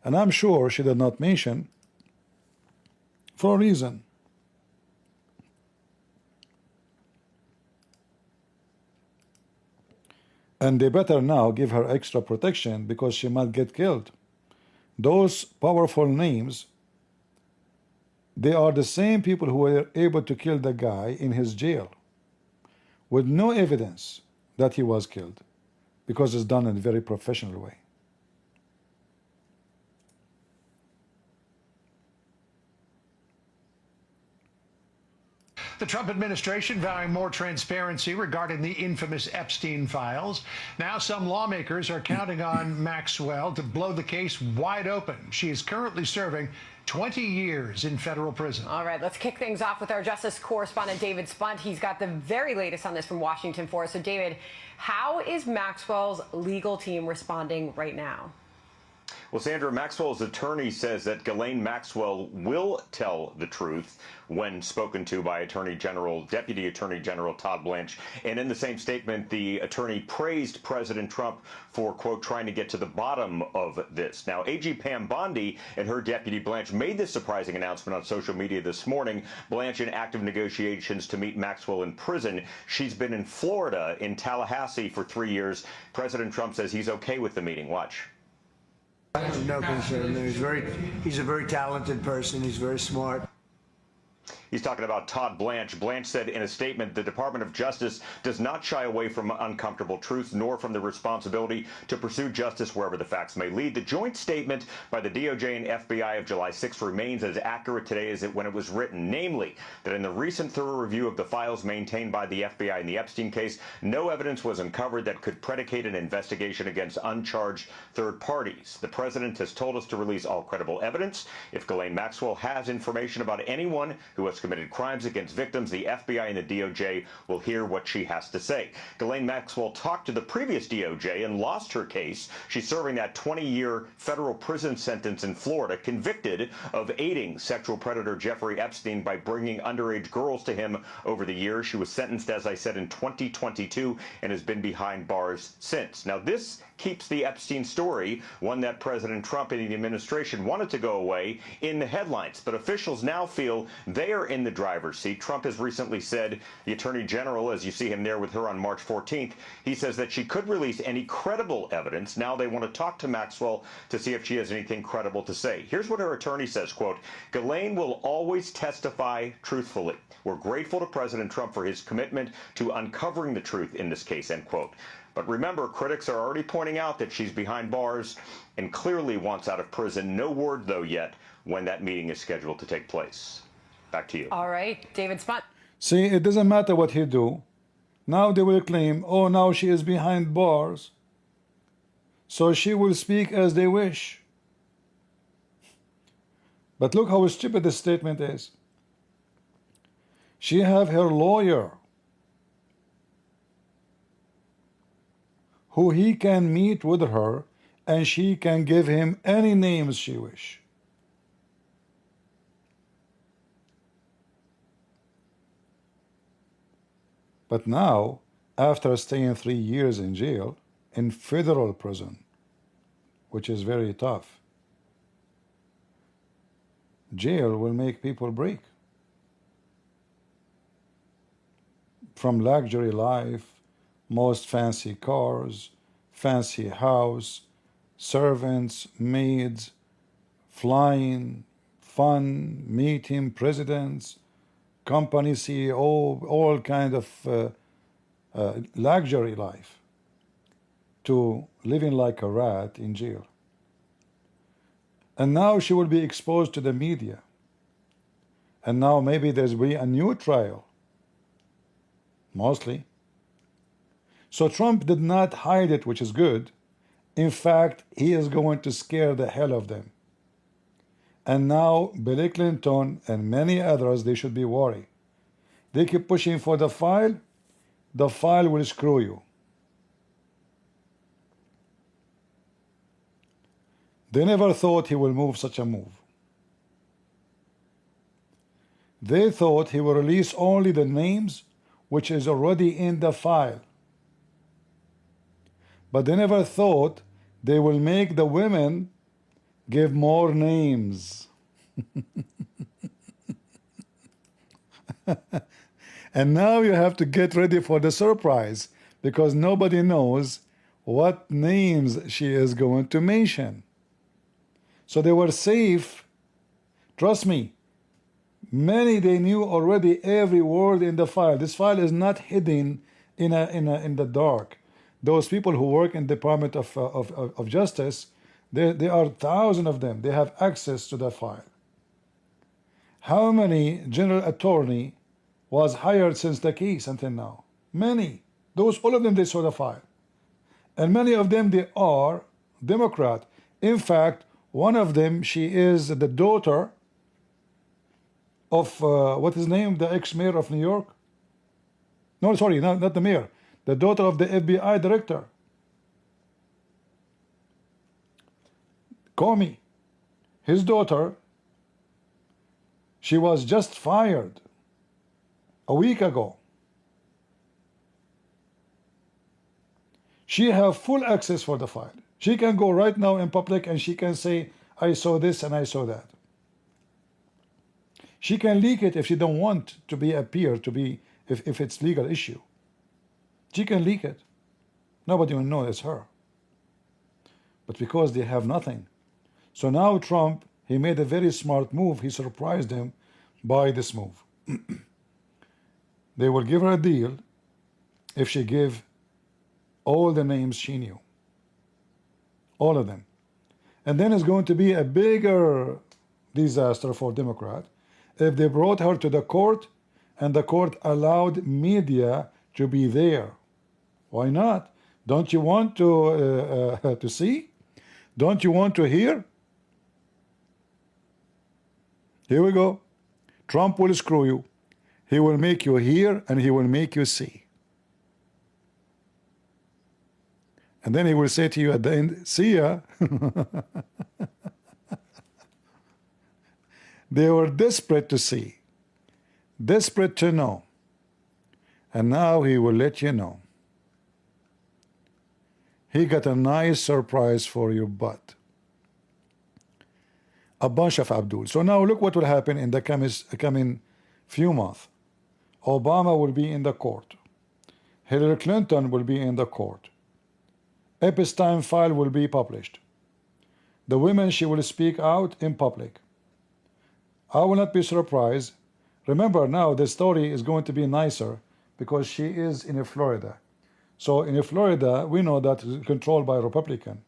[SPEAKER 1] and I'm sure she did not mention for a reason. And they better now give her extra protection because she might get killed. Those powerful names, they are the same people who were able to kill the guy in his jail with no evidence that he was killed, because it's done in a very professional way.
[SPEAKER 5] The Trump administration vowing more transparency regarding the infamous Epstein files. Now some lawmakers are counting on Maxwell to blow the case wide open. She is currently serving 20 years in federal prison.
[SPEAKER 6] All right, let's kick things off with our justice correspondent, David Spunt. He's got the very latest on this from Washington for us. So, David, how is Maxwell's legal team responding right now?
[SPEAKER 7] Well, Sandra, Maxwell's attorney says that Ghislaine Maxwell will tell the truth when spoken to by Deputy Attorney General Todd Blanche. And in the same statement, the attorney praised President Trump for, quote, trying to get to the bottom of this. Now, AG Pam Bondi and her deputy Blanche made this surprising announcement on social media this morning. Blanche in active negotiations to meet Maxwell in prison. She's been in Florida, in Tallahassee, for 3 years. President Trump says he's okay with the meeting. Watch.
[SPEAKER 4] No concern. He's a very talented person. He's very smart.
[SPEAKER 7] He's talking about Todd Blanche. Blanche said in a statement, the Department of Justice does not shy away from uncomfortable truths, nor from the responsibility to pursue justice wherever the facts may lead. The joint statement by the DOJ and FBI of July 6th remains as accurate today as when it was written, namely that in the recent thorough review of the files maintained by the FBI in the Epstein case, no evidence was uncovered that could predicate an investigation against uncharged third parties. The president has told us to release all credible evidence. If Ghislaine Maxwell has information about anyone who has committed crimes against victims, the FBI and the DOJ will hear what she has to say. Ghislaine Maxwell talked to the previous DOJ and lost her case. She's serving that 20-year federal prison sentence in Florida, convicted of aiding sexual predator Jeffrey Epstein by bringing underage girls to him over the years. She was sentenced, as I said, in 2022 and has been behind bars since. Now, this keeps the Epstein story, one that President Trump and the administration wanted to go away, in the headlines. But officials now feel they are in the driver's seat. Trump has recently said, the Attorney General, as you see him there with her on March 14th, he says that she could release any credible evidence. Now they want to talk to Maxwell to see if she has anything credible to say. Here's what her attorney says, quote, Ghislaine will always testify truthfully. We're grateful to President Trump for his commitment to uncovering the truth in this case, end quote. But remember, critics are already pointing out that she's behind bars and clearly wants out of prison. No word, though, yet when that meeting is scheduled to take place. Back to you.
[SPEAKER 6] All right, David Spot.
[SPEAKER 1] See, it doesn't matter what he do. Now they will claim, oh, now she is behind bars, so she will speak as they wish. But look how stupid this statement is. She have her lawyer, who he can meet with her, and she can give him any names she wish. But now, after staying 3 years in jail, in federal prison, which is very tough, jail will make people break from luxury life, most fancy cars, fancy house, servants, maids, flying, fun, meeting presidents, company CEO, all kind of luxury life, to living like a rat in jail. And now she will be exposed to the media. And now maybe there's be a new trial, mostly. So Trump did not hide it, which is good. In fact, he is going to scare the hell of them. And now Bill Clinton and many others, they should be worried. They keep pushing for the file will screw you. They never thought he will move such a move. They thought he will release only the names which is already in the file. But they never thought they will make the women give more names. And now you have to get ready for the surprise, because nobody knows what names she is going to mention. So they were safe. Trust me, many they knew already every word in the file. This file is not hidden in the dark. Those people who work in the Department of Justice, there are thousands of them. They have access to the file. How many general attorney was hired since the case until now? Many. All of them, they saw the file. And many of them, they are Democrat. In fact, one of them, she is the daughter of, what is his name? The ex-mayor of New York? No, sorry, not the mayor. The daughter of the FBI director. Comey. His daughter, she was just fired a week ago. She have full access for the file. She can go right now in public and she can say, I saw this and I saw that. She can leak it if she don't want to be appear to be, if it's legal issue. She can leak it. Nobody will know it's her. But because they have nothing. So now Trump, he made a very smart move. He surprised him by this move. They will give her a deal if she give all the names she knew. All of them. And then it's going to be a bigger disaster for Democrat if they brought her to the court and the court allowed media to be there. Why not? Don't you want to see? Don't you want to hear? Here we go. Trump will screw you. He will make you hear and he will make you see. And then he will say to you at the end, see ya. They were desperate to see, desperate to know. And now he will let you know. He got a nice surprise for your butt. A bunch of Abdul. So now look what will happen in the coming few months. Obama will be in the court. Hillary Clinton will be in the court. Epstein file will be published. The women, she will speak out in public. I will not be surprised. Remember now the story is going to be nicer because she is in Florida. So in Florida, we know that it's controlled by Republican.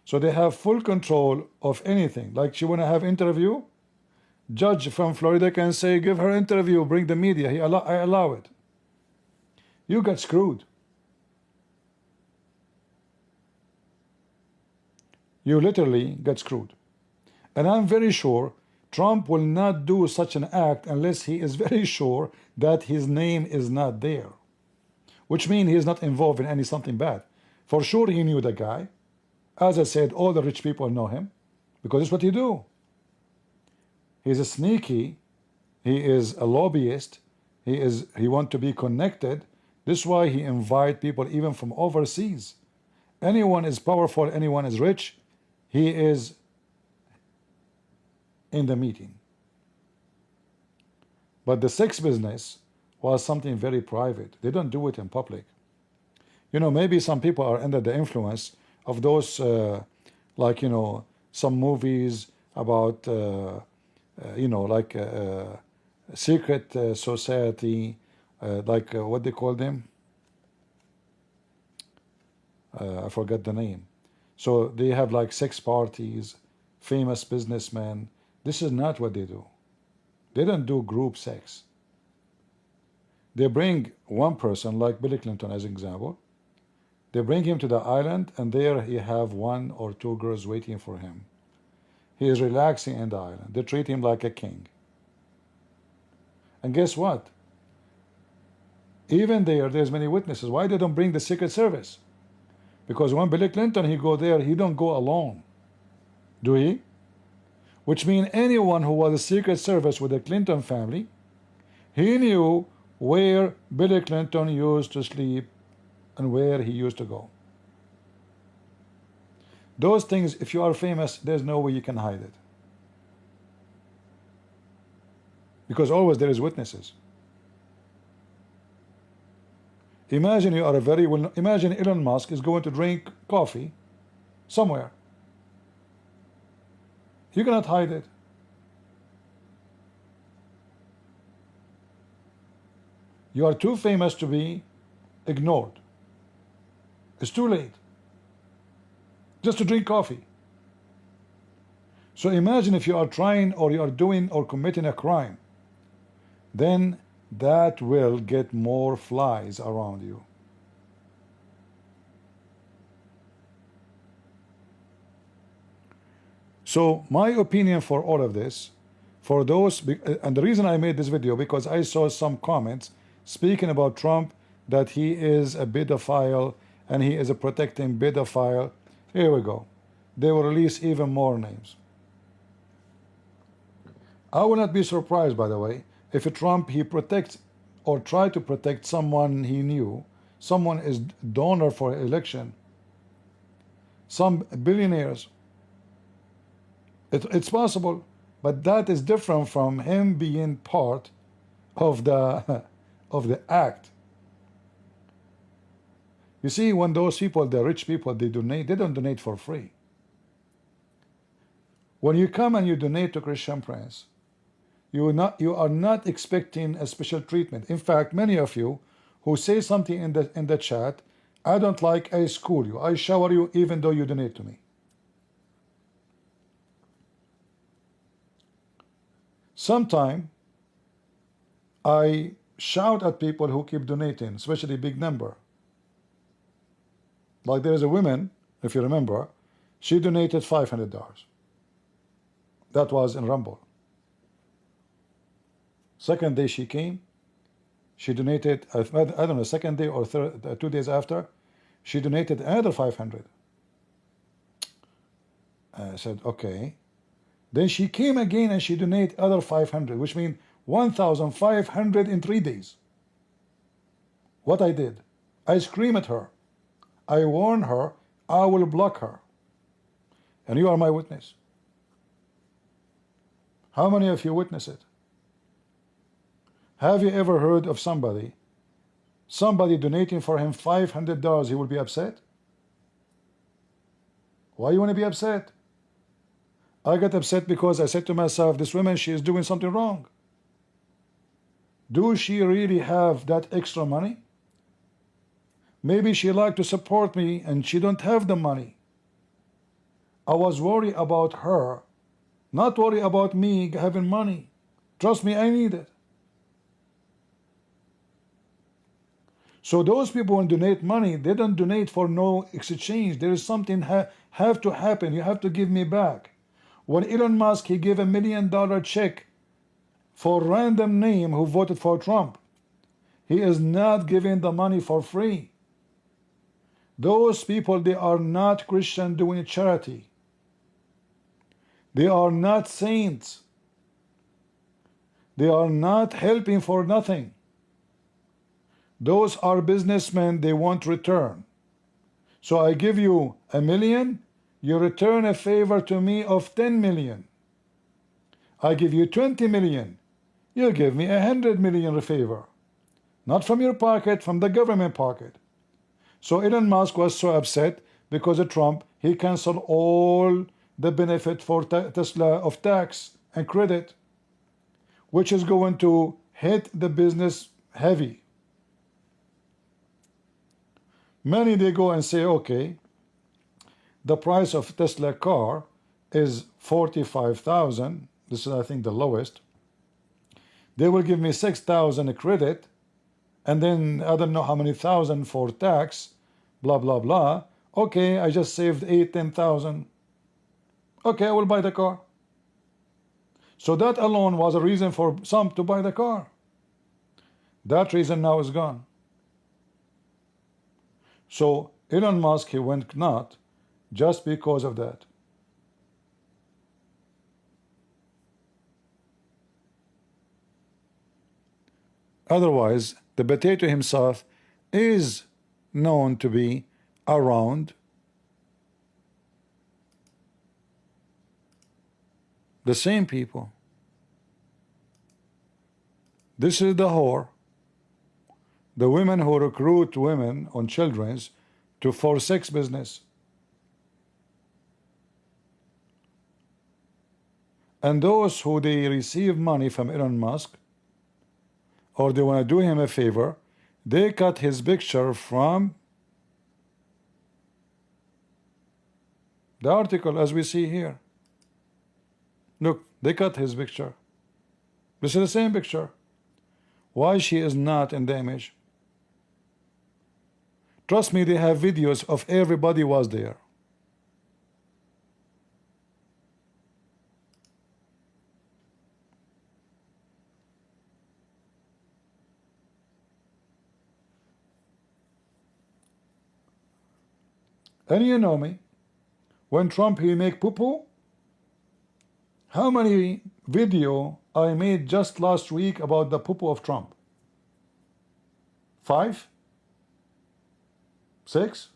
[SPEAKER 1] So they have full control of anything. Like she want to have interview, judge from Florida can say, give her interview, bring the media. I allow it. You got screwed. You literally got screwed. And I'm very sure Trump will not do such an act unless he is very sure that his name is not there. Which means he is not involved in something bad. For sure he knew the guy. As I said, all the rich people know him because it's what he do. He's a sneaky. He is a lobbyist. He want to be connected. This is why he invite people even from overseas. Anyone is powerful, anyone is rich, he is in the meeting. But the sex business was something very private. They don't do it in public. You know, maybe some people are under the influence of those, like, you know, some movies about, you know, like secret society, like what they call them? I forgot the name. So they have like sex parties, famous businessmen. This is not what they do. They don't do group sex. They bring one person, like Bill Clinton as an example. They bring him to the island, and there he have one or two girls waiting for him. He is relaxing in the island. They treat him like a king. And guess what? Even there's many witnesses. Why they don't bring the Secret Service? Because when Bill Clinton, he go there, he don't go alone. Do he? Which means anyone who was a Secret Service with the Clinton family, he knew where Bill Clinton used to sleep and where he used to go. Those things, if you are famous, there's no way you can hide it. Because always there is witnesses. Imagine you are a very well. Imagine Elon Musk is going to drink coffee somewhere. You cannot hide it. You are too famous to be ignored. It's too late. Just to drink coffee. So imagine if you are trying or you are doing or committing a crime, then that will get more flies around you. So my opinion for all of this, for those, and the reason I made this video, because I saw some comments speaking about Trump, that he is a pedophile and he is a protecting pedophile. Here we go. They will release even more names. I will not be surprised, by the way, if Trump, he protects or try to protect someone he knew, someone is donor for election, some billionaires. It's possible, but that is different from him being part of the act. You see, when those people, the rich people, they donate, they don't donate for free. When you come and you donate to Christian Prince, you are not expecting a special treatment. In fact, many of you who say something in the chat, I don't like, I school you, I shower you, even though you donate to me. Sometime I shout at people who keep donating, especially big number. Like there is a woman, if you remember, she donated $500. That was in Rumble. Second day she came, she donated, I don't know, second day or 2 days after, she donated another 500. I said, okay. Then she came again and she donated other 500, which means 1,500 in 3 days. What I did, I screamed at her. I warn her, I will block her. And you are my witness. How many of you witness it? Have you ever heard of somebody donating for him $500, he will be upset? Why you want to be upset? I got upset because I said to myself, this woman, she is doing something wrong. Do she really have that extra money? Maybe she like to support me and she don't have the money. I was worried about her, not worried about me having money. Trust me, I need it. So those people who donate money, they don't donate for no exchange. There is something have to happen. You have to give me back. When Elon Musk, he gave $1 million check for random name who voted for Trump, he is not giving the money for free. Those people, they are not Christian doing charity. They are not saints. They are not helping for nothing. Those are businessmen, they want return. So I give you $1 million, you return a favor to me of 10 million. I give you 20 million, you give me 100 million favor. Not from your pocket, from the government pocket. So Elon Musk was so upset because of Trump, he canceled all the benefit for Tesla of tax and credit, which is going to hit the business heavy. Many, they go and say, okay, the price of Tesla car is 45,000. This is, I think, the lowest. They will give me 6,000 credit, and then I don't know how many thousand for tax, blah, blah, blah. Okay, I just saved 10,000. Okay, I will buy the car. So that alone was a reason for some to buy the car. That reason now is gone. So Elon Musk, he went nut just because of that. Otherwise, the potato himself is known to be around the same people. This is the whore, the women who recruit women on children's for sex business. And those who they receive money from Elon Musk, or they want to do him a favor, they cut his picture from the article as we see here. Look, they cut his picture. This is the same picture. Why she is not in the image? Trust me, they have videos of everybody was there. And you know me, when Trump he make poo-poo, how many video I made just last week about the poo-poo of Trump? 5? 6?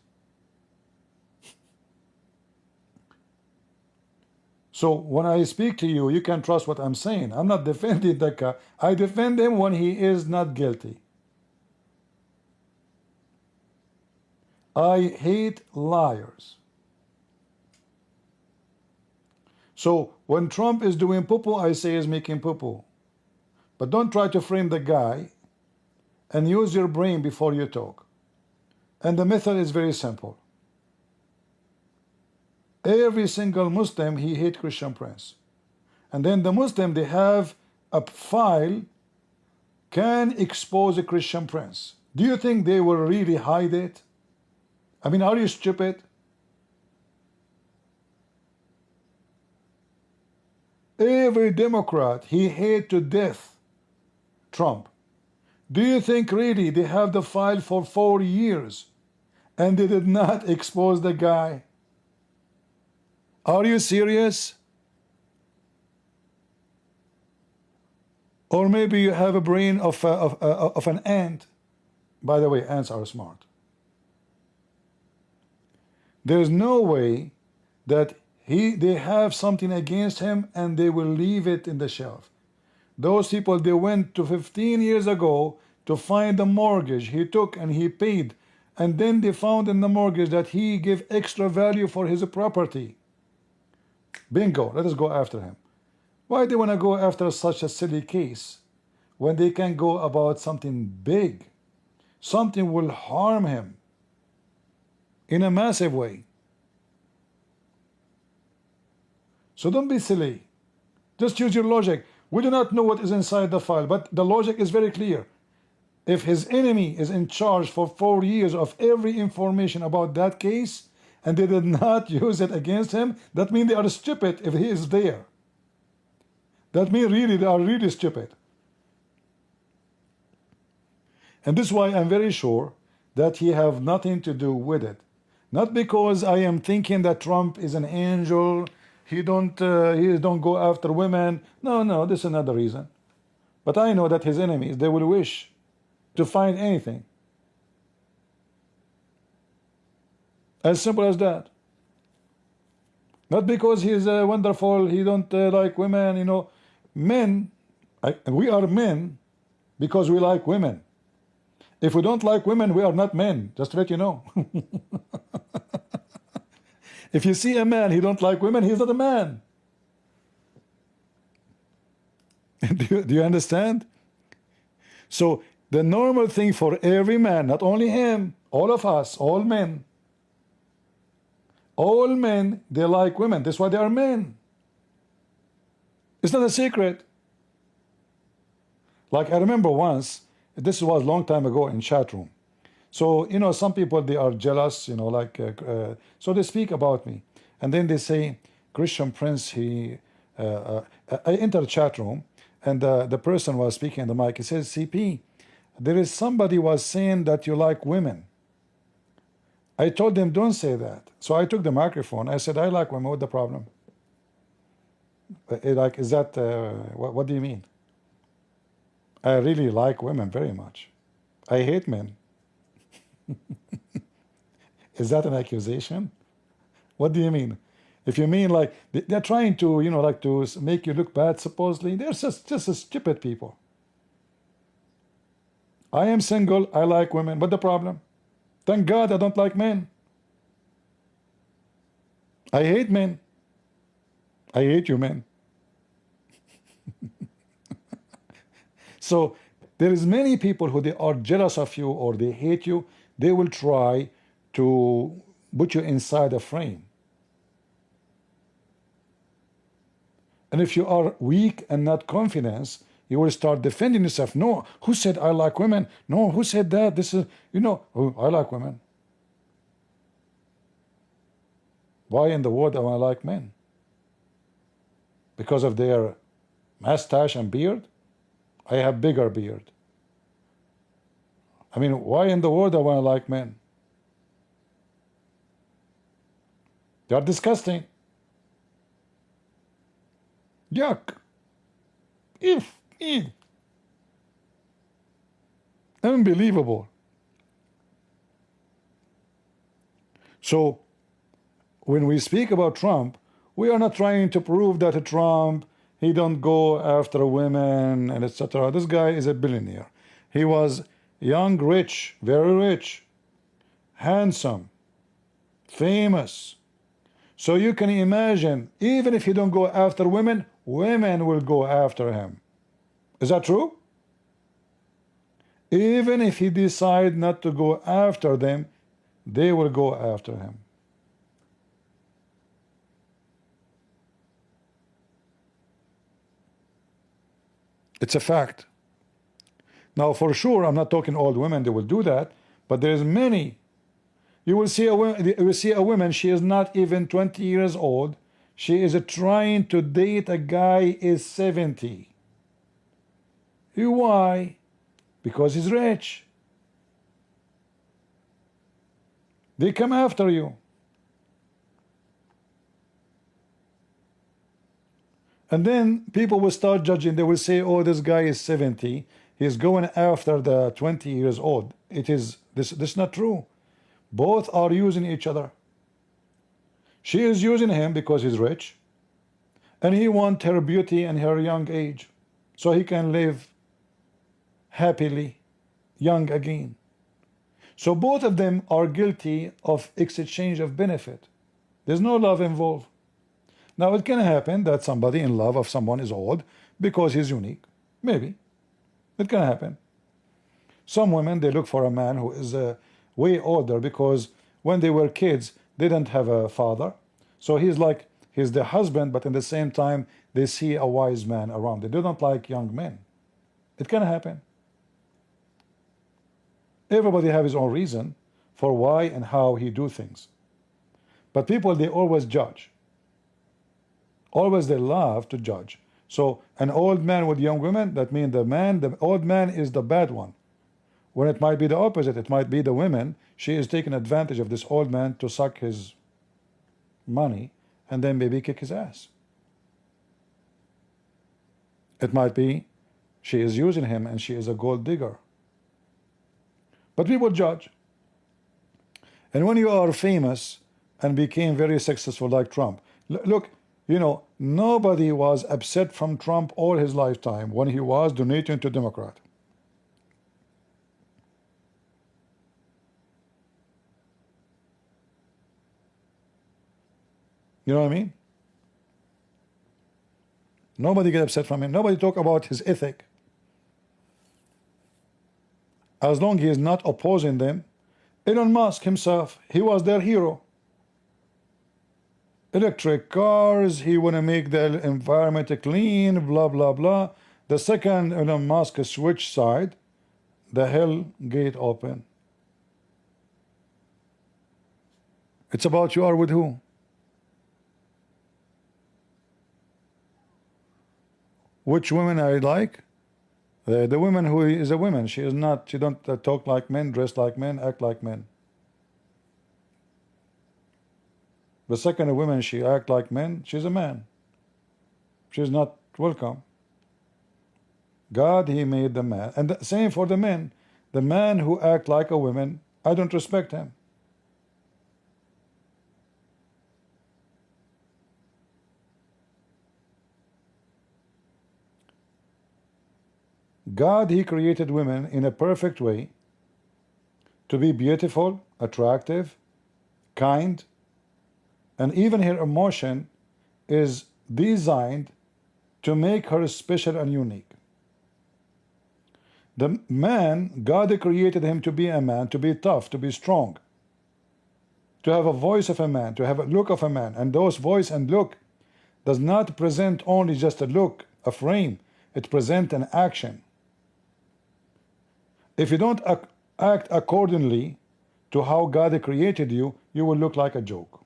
[SPEAKER 1] So when I speak to you, you can trust what I'm saying. I'm not defending the guy. I defend him when he is not guilty. I hate liars. So when Trump is doing poo-poo, I say he's making poo-poo. But don't try to frame the guy and use your brain before you talk. And the method is very simple. Every single Muslim, he hate Christian Prince. And then the Muslim, they have a file can expose a Christian Prince. Do you think they will really hide it? I mean, are you stupid? Every Democrat, he hate to death Trump. Do you think really they have the file for 4 years and they did not expose the guy? Are you serious? Or maybe you have a brain of an ant. By the way, ants are smart. There's no way that they have something against him and they will leave it in the shelf. Those people, they went to 15 years ago to find the mortgage he took and he paid, and then they found in the mortgage that he gave extra value for his property. Bingo, let us go after him. Why do they want to go after such a silly case when they can go about something big? Something will harm him in a massive way. So don't be silly. Just use your logic. We do not know what is inside the file, but the logic is very clear. If his enemy is in charge for 4 years of every information about that case, and they did not use it against him, that means they are stupid if he is there. That means really they are really stupid. And this is why I'm very sure that he have nothing to do with it. Not because I am thinking that Trump is an angel, he don't go after women. No, this is another reason. But I know that his enemies, they will wish to find anything. As simple as that. Not because he's wonderful, he don't like women, you know. Men, we are men because we like women. If we don't like women, we are not men, just to let you know. If you see a man, he don't like women, he's not a man. Do you understand? So the normal thing for every man, not only him, all of us, all men, they like women. That's why they are men. It's not a secret. Like I remember once, this was a long time ago in chat room. So, you know, some people, they are jealous, you know, like, so they speak about me. And then they say, Christian Prince, I enter the chat room, and the person was speaking on the mic. He says, CP, there is somebody was saying that you like women. I told them, don't say that. So I took the microphone. I said, I like women. What's the problem? Like, is that, what do you mean? I really like women very much. I hate men. Is that an accusation? What do you mean? If you mean like they're trying to, you know, like to make you look bad, supposedly, they're just stupid people. I am single, I like women. What's the problem? Thank God I don't like men. I hate men. I hate you men. So there is many people who they are jealous of you or they hate you. They will try to put you inside a frame. And if you are weak and not confident, you will start defending yourself. No, who said I like women? No, who said that? This is, you know, oh, I like women. Why in the world am I like men? Because of their mustache and beard? I have bigger beard. I mean, why in the world do I like men? They are disgusting. Yuck. Unbelievable. So, when we speak about Trump, we are not trying to prove that Trump, he don't go after women and etc. This guy is a billionaire. He was young, rich, very rich, handsome, famous. So you can imagine, even if he don't go after women, women will go after him. Is that true? Even if he decides not to go after them, they will go after him. It's a fact. Now, for sure, I'm not talking old women, they will do that, but there's many. You will see a woman, she is not even 20 years old. She is trying to date a guy is 70. Why? Because he's rich. They come after you. And then people will start judging. They will say, oh, this guy is 70. He's going after the 20 years old. This is not true. Both are using each other. She is using him because he's rich, and he wants her beauty and her young age, so he can live happily, young again. So both of them are guilty of exchange of benefit. There's no love involved. Now it can happen that somebody in love of someone is old because he's unique. Maybe. It can happen. Some women, they look for a man who is way older because when they were kids, they didn't have a father. So he's the husband, but in the same time, they see a wise man around. They don't like young men. It can happen. Everybody has his own reason for why and how he do things. But people, they always judge. Always they love to judge. So an old man with young women, that means the old man is the bad one. When it might be the opposite, it might be the women. She is taking advantage of this old man to suck his money and then maybe kick his ass. It might be she is using him and she is a gold digger. But people judge. And when you are famous and became very successful like Trump, look, you know, nobody was upset from Trump all his lifetime when he was donating to Democrat. You know what I mean? Nobody get upset from him. Nobody talk about his ethic. As long as he is not opposing them. Elon Musk himself, he was their hero. Electric cars, he want to make the environment clean, blah, blah, blah. The second Elon Musk switch side, the hell gate open. It's about you are with who? Which women I like? The woman who is a woman. She is not, she don't talk like men, dress like men, act like men. The second woman, she act like men, she's a man. She's not welcome. God, he made the man. And the same for the men. The man who act like a woman, I don't respect him. God, he created women in a perfect way to be beautiful, attractive, kind, and even her emotion is designed to make her special and unique. The man, God created him to be a man, to be tough, to be strong, to have a voice of a man, to have a look of a man. And those voice and look does not present only just a look, a frame. It presents an action. If you don't act accordingly to how God created you, you will look like a joke.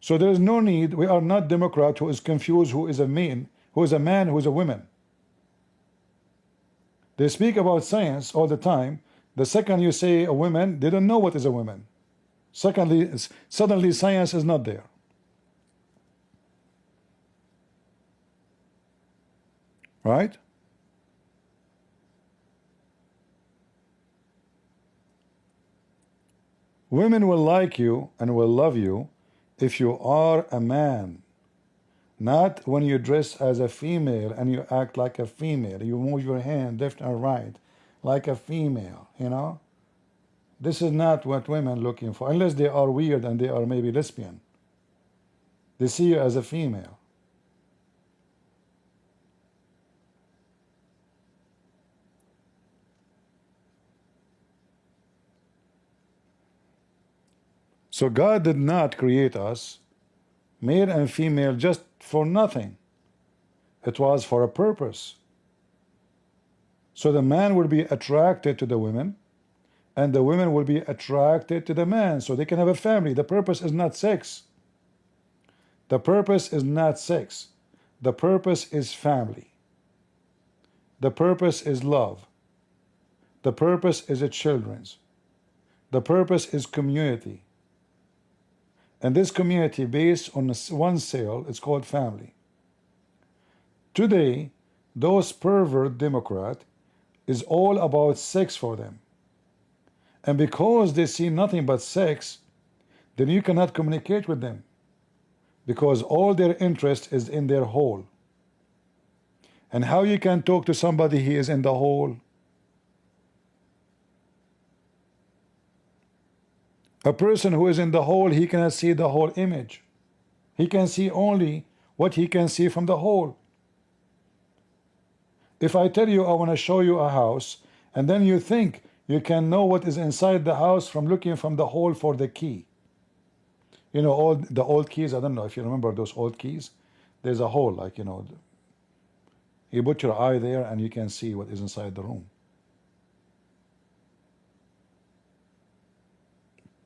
[SPEAKER 1] So there is no need. We are not Democrat who is confused who is a man, who is a woman. They speak about science all the time. The second you say a woman, they don't know what is a woman. Secondly, suddenly science is not there. Right? Women will like you and will love you if you are a man, not when you dress as a female and you act like a female. You move your hand left and right like a female, you know. This is not what women looking for, unless they are weird and they are maybe lesbian. They see you as a female. So God did not create us, male and female, just for nothing. It was for a purpose. So the man will be attracted to the women, and the women will be attracted to the man, so they can have a family. The purpose is not sex. The purpose is not sex. The purpose is family. The purpose is love. The purpose is children's. The purpose is community. And this community, based on one cell, it's called family. Today, those pervert Democrat is all about sex for them. And because they see nothing but sex, then you cannot communicate with them, because all their interest is in their hole. And how you can talk to somebody he is in the hole? A person who is in the hole, he cannot see the whole image. He can see only what he can see from the hole. If I tell you I want to show you a house, and then you think you can know what is inside the house from looking from the hole for the key. You know, all the old keys, I don't know if you remember those old keys. There's a hole, like, you know, you put your eye there and you can see what is inside the room.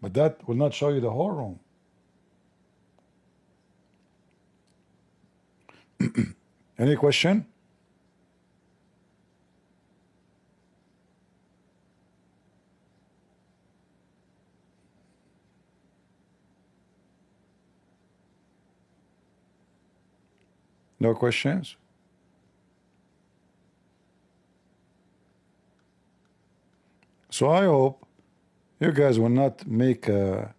[SPEAKER 1] But that will not show you the whole room. Any question? No questions? So I hope you guys will not make a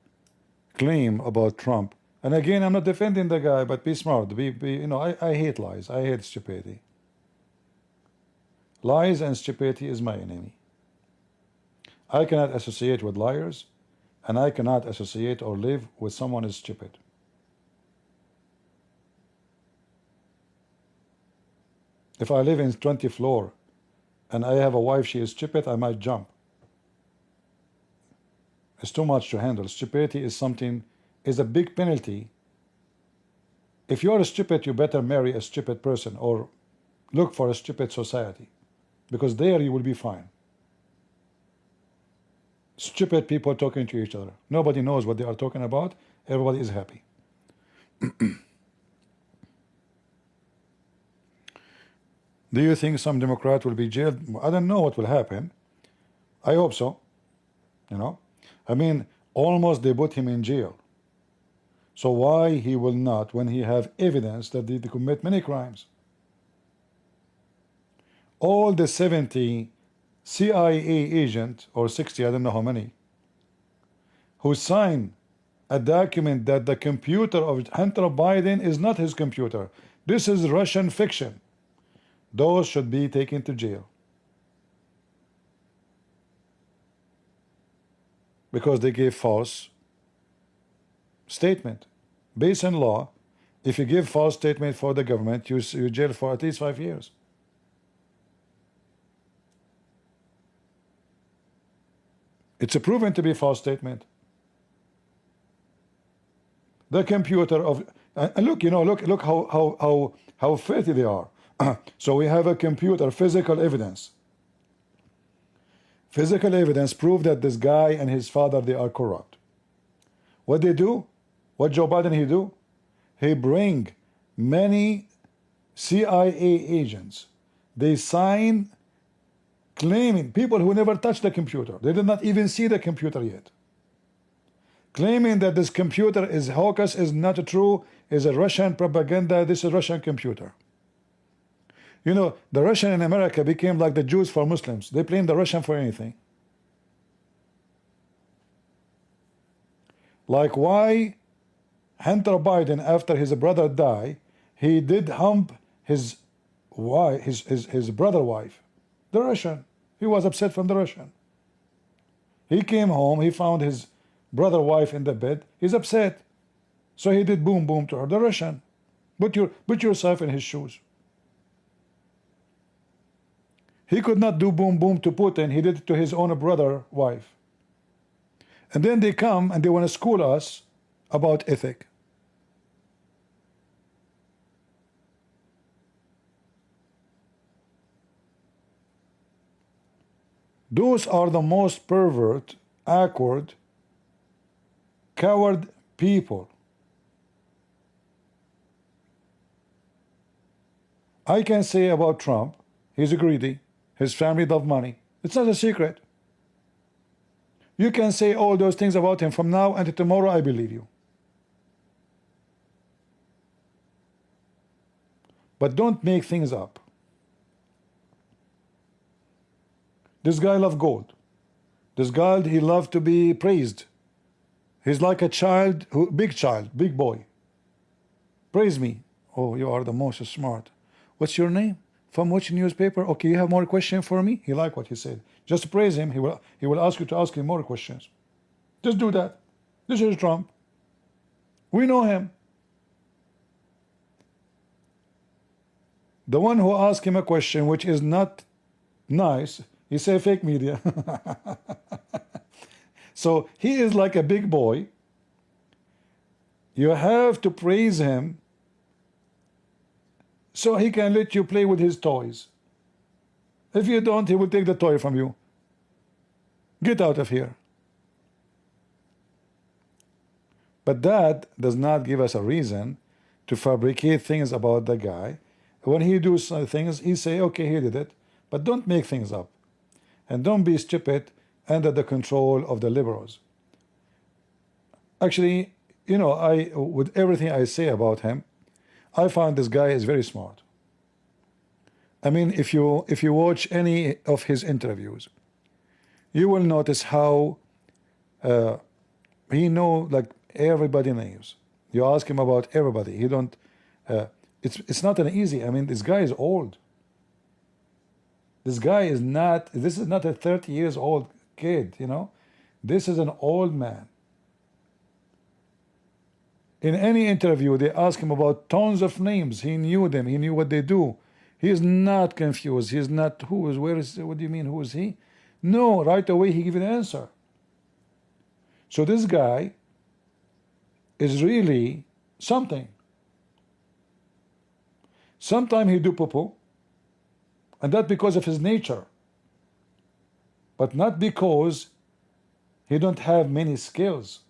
[SPEAKER 1] claim about Trump. And again, I'm not defending the guy, but be smart. You know, I hate lies. I hate stupidity. Lies and stupidity is my enemy. I cannot associate with liars, and I cannot associate or live with someone who is stupid. If I live in 20th floor and I have a wife, she is stupid, I might jump. It's too much to handle. Stupidity is something, is a big penalty. If you're stupid, you better marry a stupid person or look for a stupid society, because there you will be fine. Stupid people talking to each other. Nobody knows what they are talking about. Everybody is happy. Do you think some Democrat will be jailed? I don't know what will happen. I hope so. You know, I mean, almost they put him in jail. So why he will not, when he have evidence that they commit many crimes? All the 70 CIA agent, or 60, I don't know how many, who signed a document that the computer of Hunter Biden is not his computer. This is Russian fiction. Those should be taken to jail, because they gave false statement. Based on law, if you give false statement for the government, you jail for at least 5 years. It's a proven to be false statement. The computer of, and look, you know, look how filthy they are. So we have a computer, physical evidence. Physical evidence prove that this guy and his father, they are corrupt. What they do? What Joe Biden he do? He bring many CIA agents. They sign claiming, people who never touched the computer. They did not even see the computer yet. Claiming that this computer is hocus, is not true, is a Russian propaganda, this is Russian computer. You know, the Russian in America became like the Jews for Muslims. They blame the Russian for anything. Like why Hunter Biden, after his brother died, he did hump his wife, his brother wife, the Russian. He was upset from the Russian. He came home, he found his brother wife in the bed. He's upset. So he did boom boom to her. The Russian. Put yourself in his shoes. He could not do boom boom to Putin. He did it to his own brother wife. And then they come and they want to school us about ethic. Those are the most pervert, awkward, coward people. I can say about Trump, he's greedy, his family love money. It's not a secret. You can say all those things about him from now until tomorrow, I believe you. But don't make things up. This guy loves gold. This guy, he loves to be praised. He's like a child, big boy. Praise me. Oh, you are the most smart. What's your name? From which newspaper? Okay, you have more questions for me? He liked what he said. Just praise him. He will ask you to ask him more questions. Just do that. This is Trump. We know him. The one who asked him a question which is not nice, he say fake media. So he is like a big boy. You have to praise him so he can let you play with his toys. If you don't, he will take the toy from you. Get out of here. But that does not give us a reason to fabricate things about the guy. When he does things, he say, okay, he did it. But don't make things up. And don't be stupid under the control of the liberals. Actually, you know, with everything I say about him, I find this guy is very smart. I mean, if you watch any of his interviews, you will notice how he know like everybody names. You ask him about everybody. He don't. It's not an easy. I mean, this guy is old. This guy is not. This is not a 30 years old kid. You know, this is an old man. In any interview, they ask him about tons of names. He knew them. He knew what they do. He is not confused. He is not, who is, where is, what do you mean, who is he? No, right away he gives an answer. So this guy is really something. Sometimes he do poo-poo, and that because of his nature, but not because he don't have many skills.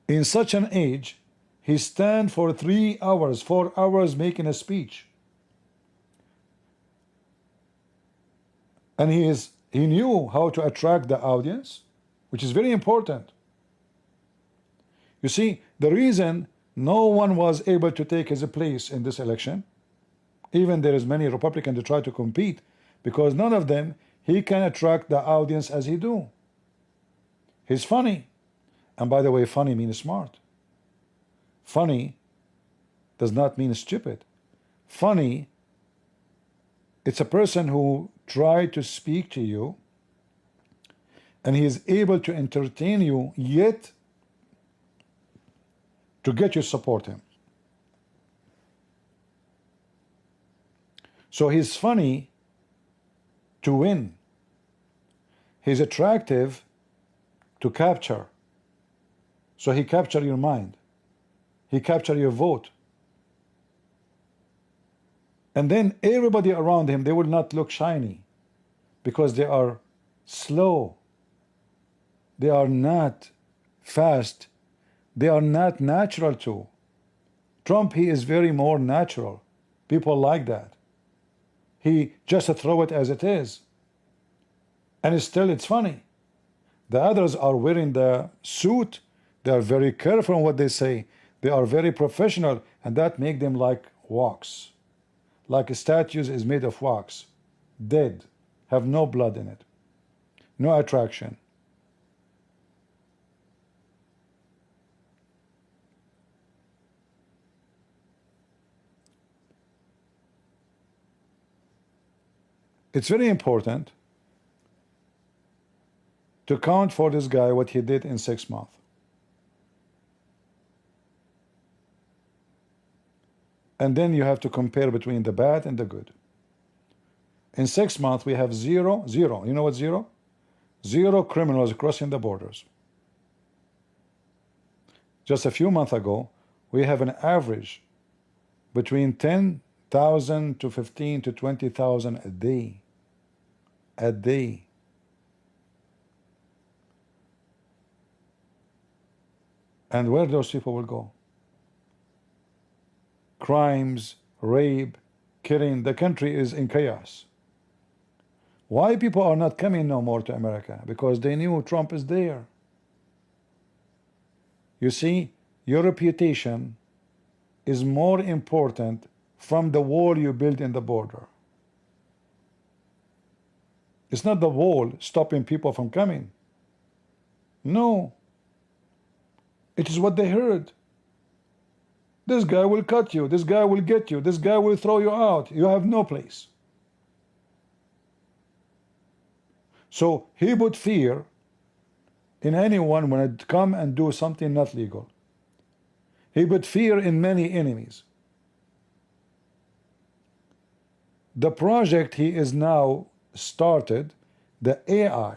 [SPEAKER 1] In such an age, he stand for 3 hours, 4 hours making a speech. And he knew how to attract the audience, which is very important. You see, the reason no one was able to take his place in this election, even there is many Republicans to try to compete, because none of them, he can attract the audience as he do. He's funny. And by the way, funny means smart. Funny does not mean stupid. Funny, it's a person who tries to speak to you and he is able to entertain you, yet to get you to support him. So he's funny to win. He's attractive to capture. So he captured your mind. He captured your vote. And then everybody around him, they will not look shiny because they are slow. They are not fast. They are not natural too. Trump, he is very more natural. People like that. He just throw it as it is. And still it's funny. The others are wearing the suit. They are very careful on what they say. They are very professional, and that make them like wax. Like statues is made of wax. Dead. Have no blood in it. No attraction. It's very important to count for this guy what he did in 6 months. And then you have to compare between the bad and the good. In 6 months, we have zero. You know what zero? Zero criminals crossing the borders. Just a few months ago, we have an average between 10,000 to 15 to 20,000 a day. A day. And where those people will go? Crimes, rape, killing. The country is in chaos. Why people are not coming no more to America? Because they knew Trump is there. You see, your reputation is more important from the wall you build in the border. It's not the wall stopping people from coming. No. It is what they heard. This guy will cut you. This guy will get you. This guy will throw you out. You have no place. So he put fear in anyone when it come and do something not legal. He put fear in many enemies. The project he is now started, the AI,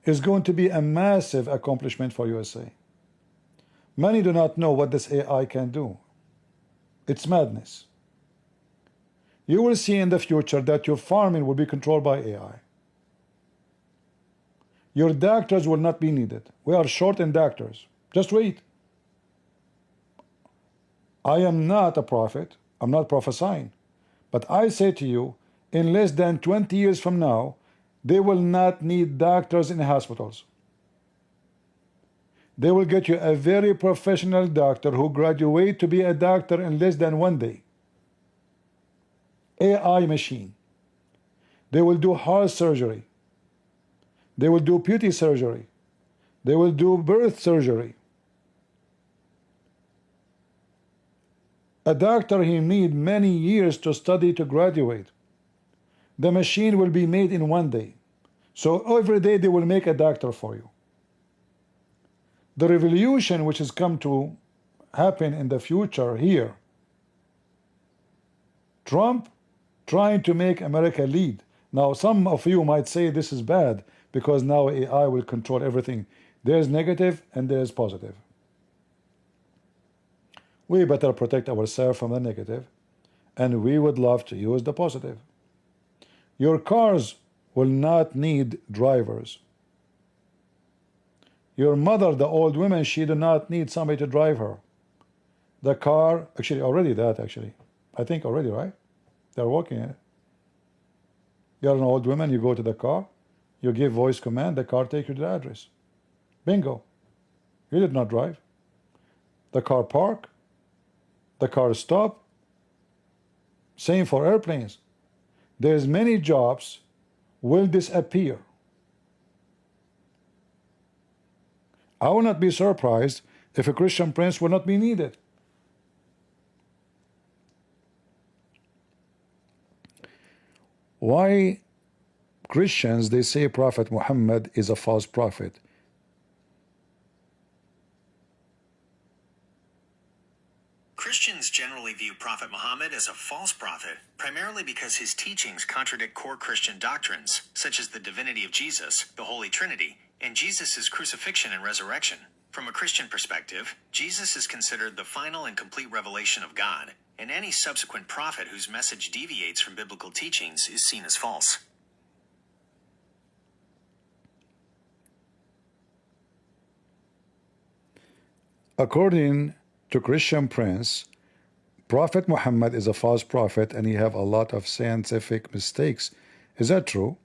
[SPEAKER 1] is going to be a massive accomplishment for USA. Many do not know what this AI can do. It's madness. You will see in the future that your farming will be controlled by AI. Your doctors will not be needed. We are short in doctors. Just wait. I am not a prophet. I'm not prophesying. But I say to you, in less than 20 years from now, they will not need doctors in hospitals. They will get you a very professional doctor who graduate to be a doctor in less than 1 day. AI machine. They will do heart surgery. They will do beauty surgery. They will do birth surgery. A doctor, he need many years to study to graduate. The machine will be made in 1 day. So every day they will make a doctor for you. The revolution which has come to happen in the future here, Trump trying to make America lead. Now some of you might say this is bad because now AI will control everything. There's negative and there's positive. We better protect ourselves from the negative, and we would love to use the positive. Your cars will not need drivers. Your mother, the old woman, she do not need somebody to drive her. The car, actually already that actually. I think already, right? They're working in it. You're an old woman, you go to the car, you give voice command, the car takes you to the address. Bingo. You did not drive. The car park, the car stop. Same for airplanes. There's many jobs will disappear. I will not be surprised if a Christian prince will not be needed. Why Christians, they say Prophet Muhammad is a false prophet?
[SPEAKER 13] Christians generally view Prophet Muhammad as a false prophet, primarily because his teachings contradict core Christian doctrines, such as the divinity of Jesus, the Holy Trinity, and Jesus' crucifixion and resurrection. From a Christian perspective, Jesus is considered the final and complete revelation of God, and any subsequent prophet whose message deviates from biblical teachings is seen as false.
[SPEAKER 1] According to Christian Prince, Prophet Muhammad is a false prophet and he have a lot of scientific mistakes. Is that true?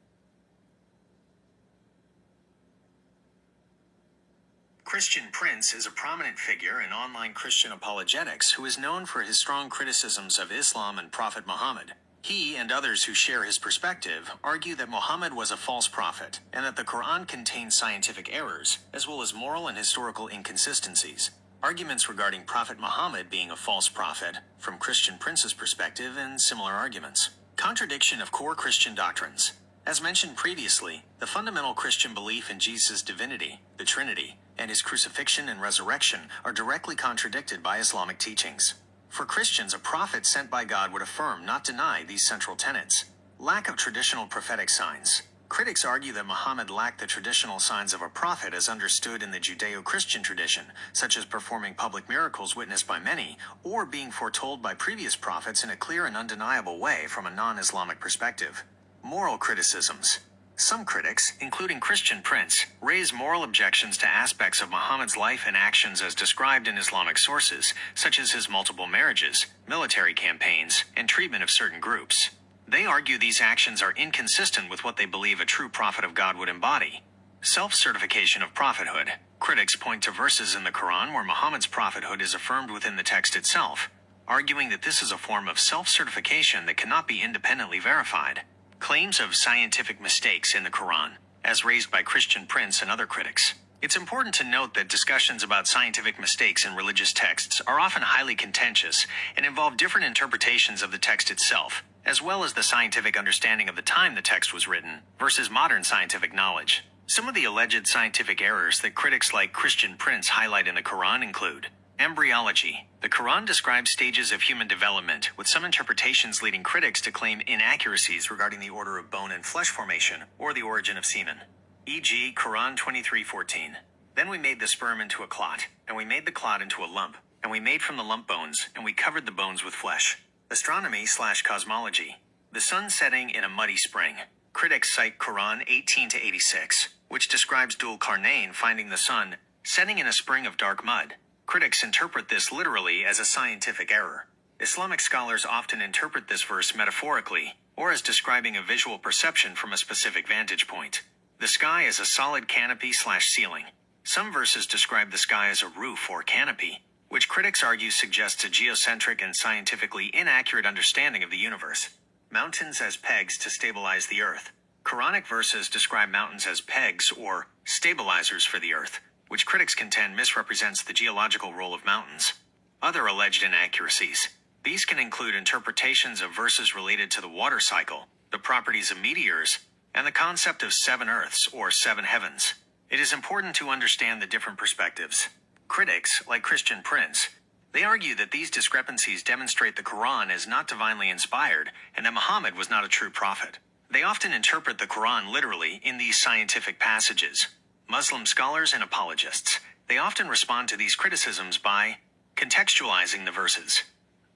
[SPEAKER 13] Christian Prince is a prominent figure in online Christian apologetics who is known for his strong criticisms of Islam and Prophet Muhammad. He and others who share his perspective argue that Muhammad was a false prophet and that the Quran contains scientific errors, as well as moral and historical inconsistencies. Arguments regarding Prophet Muhammad being a false prophet, from Christian Prince's perspective, and similar arguments. Contradiction of core Christian doctrines. As mentioned previously, the fundamental Christian belief in Jesus' divinity, the Trinity, and his crucifixion and resurrection are directly contradicted by Islamic teachings. For Christians, a prophet sent by God would affirm, not deny, these central tenets. Lack of traditional prophetic signs. Critics argue that Muhammad lacked the traditional signs of a prophet as understood in the Judeo-Christian tradition, such as performing public miracles witnessed by many, or being foretold by previous prophets in a clear and undeniable way from a non-Islamic perspective. Moral criticisms. Some critics, including Christian Prince, raise moral objections to aspects of Muhammad's life and actions as described in Islamic sources, such as his multiple marriages, military campaigns, and treatment of certain groups. They argue these actions are inconsistent with what they believe a true prophet of God would embody. Self-certification of prophethood. Critics point to verses in the Quran where Muhammad's prophethood is affirmed within the text itself, arguing that this is a form of self-certification that cannot be independently verified. Claims of scientific mistakes in the Quran, as raised by Christian Prince and other critics. It's important to note that discussions about scientific mistakes in religious texts are often highly contentious and involve different interpretations of the text itself, as well as the scientific understanding of the time the text was written versus modern scientific knowledge. Some of the alleged scientific errors that critics like Christian Prince highlight in the Quran include embryology. The Quran describes stages of human development, with some interpretations leading critics to claim inaccuracies regarding the order of bone and flesh formation or the origin of semen. E.g., Quran 23:14. Then we made the sperm into a clot, and we made the clot into a lump, and we made from the lump bones, and we covered the bones with flesh. Astronomy/cosmology. The sun setting in a muddy spring. Critics cite Quran 18-86, which describes Dhul Qarnayn finding the sun setting in a spring of dark mud. Critics interpret this literally as a scientific error. Islamic scholars often interpret this verse metaphorically, or as describing a visual perception from a specific vantage point. The sky is a solid canopy/ceiling. Some verses describe the sky as a roof or canopy, which critics argue suggests a geocentric and scientifically inaccurate understanding of the universe. Mountains as pegs to stabilize the earth. Quranic verses describe mountains as pegs or stabilizers for the earth, which critics contend misrepresents the geological role of mountains. Other alleged inaccuracies. These can include interpretations of verses related to the water cycle, the properties of meteors, and the concept of 7 earths or 7 heavens. It is important to understand the different perspectives. Critics, like Christian Prince, they argue that these discrepancies demonstrate the Quran is not divinely inspired and that Muhammad was not a true prophet. They often interpret the Quran literally in these scientific passages. Muslim scholars and apologists, they often respond to these criticisms by contextualizing the verses,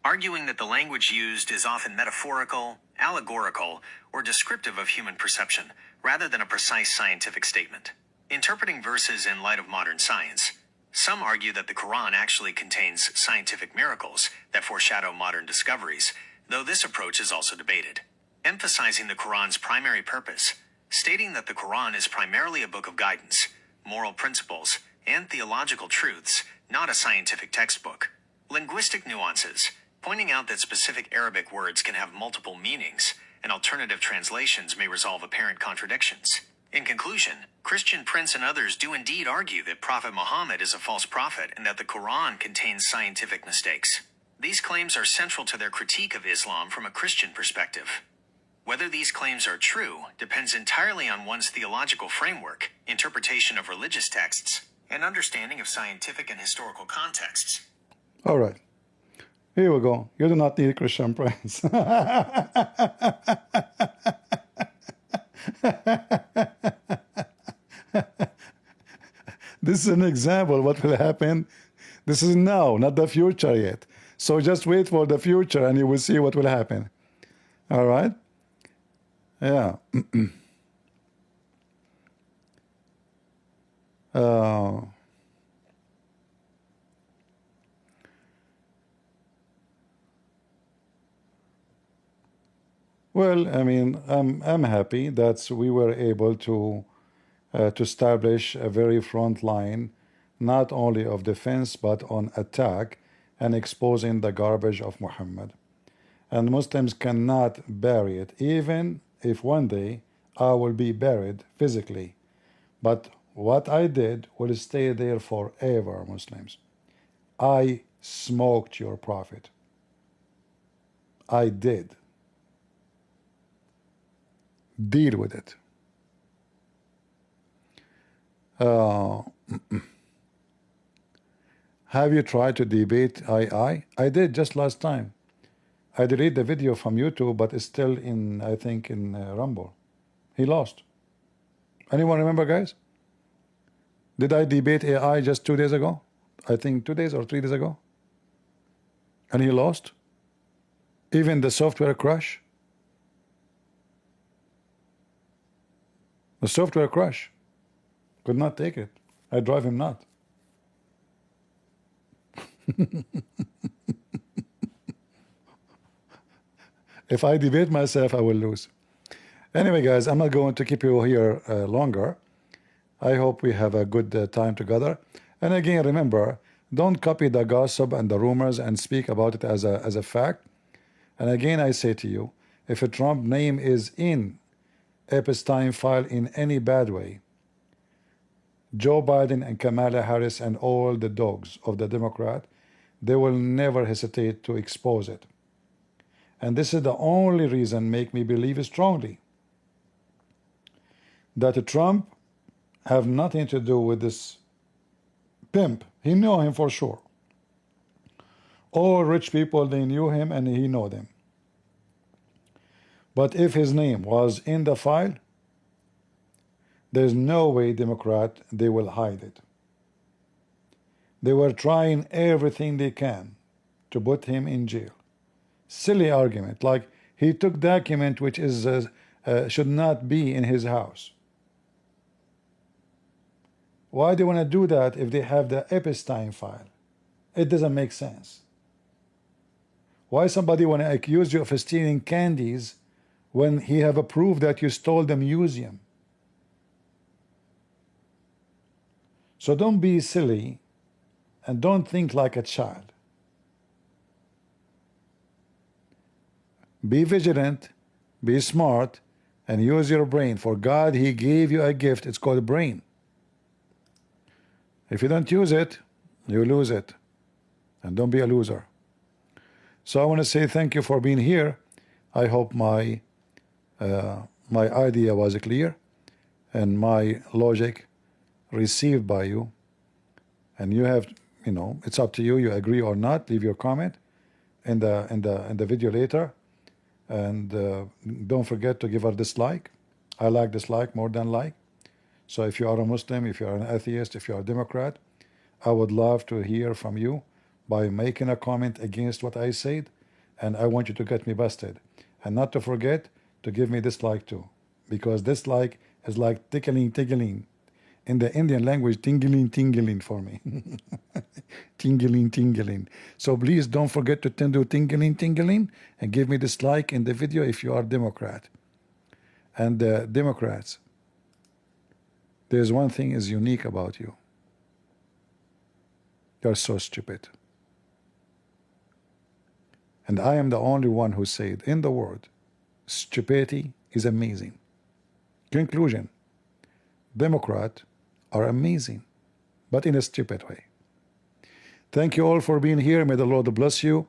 [SPEAKER 13] arguing that the language used is often metaphorical, allegorical, or descriptive of human perception, rather than a precise scientific statement. Interpreting verses in light of modern science. Some argue that the Quran actually contains scientific miracles that foreshadow modern discoveries, though this approach is also debated. Emphasizing the Quran's primary purpose, stating that the Quran is primarily a book of guidance, moral principles, and theological truths, not a scientific textbook. Linguistic nuances, pointing out that specific Arabic words can have multiple meanings, and alternative translations may resolve apparent contradictions. In conclusion, Christian Prince and others do indeed argue that Prophet Muhammad is a false prophet and that the Quran contains scientific mistakes. These claims are central to their critique of Islam from a Christian perspective. Whether these claims are true depends entirely on one's theological framework, interpretation of religious texts, and understanding of scientific and historical contexts.
[SPEAKER 1] All right. Here we go. You do not need Christian Prince. This is an example of what will happen. This is now, not the future yet. So just wait for the future and you will see what will happen. All right? Yeah. Well, I mean, I'm happy that we were able to establish a very front line, not only of defense but on attack and exposing the garbage of Muhammad. And Muslims cannot bury it, even if one day I will be buried physically. But what I did will stay there forever, Muslims. I smoked your prophet. I did. Deal with it. Have you tried to debate II? I did just last time. I deleted the video from YouTube, but it's still in, I think, in Rumble. He lost. Anyone remember, guys? Did I debate AI just 2 days ago? I think 2 days or 3 days ago. And he lost. Even the software crash. The software crash. Could not take it. I drive him not. If I debate myself, I will lose. Anyway, guys, I'm not going to keep you here longer. I hope we have a good time together. And again, remember, don't copy the gossip and the rumors and speak about it as a fact. And again, I say to you, if a Trump name is in Epstein file in any bad way, Joe Biden and Kamala Harris and all the dogs of the Democrat, they will never hesitate to expose it. And this is the only reason make me believe strongly that Trump have nothing to do with this pimp. He knew him for sure. All rich people, they knew him and he know them. But if his name was in the file, there's no way Democrat they will hide it. They were trying everything they can to put him in jail. Silly argument, like he took document which is should not be in his house. Why do you want to do that if they have the Epstein file? It doesn't make sense. Why somebody want to accuse you of stealing candies when he have a proof that you stole the museum? So don't be silly and don't think like a child. Be vigilant, be smart, and use your brain. For God, He gave you a gift. It's called a brain. If you don't use it, you lose it. And don't be a loser. So I want to say thank you for being here. I hope my idea was clear and my logic received by you. And you have, you know, it's up to you. You agree or not. Leave your comment in the video later. And don't forget to give a dislike. I like dislike more than like. So if you are a Muslim, if you are an atheist, if you are a Democrat, I would love to hear from you by making a comment against what I said, and I want you to get me busted. And not to forget to give me dislike too, because dislike is like tickling, tickling. In the Indian language, tingling, tingling for me. Tingling, tingling. So please don't forget to do tingling, tingling, and give me dislike in the video if you are Democrat. And Democrats, there's one thing is unique about you. You're so stupid. And I am the only one who said in the world, stupidity is amazing. Conclusion, Democrats are amazing, but in a stupid way. Thank you all for being here. May the Lord bless you.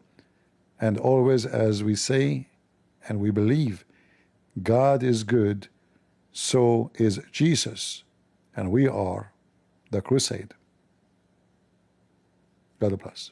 [SPEAKER 1] And always, as we say and we believe, God is good, so is Jesus. And we are the crusade. God bless.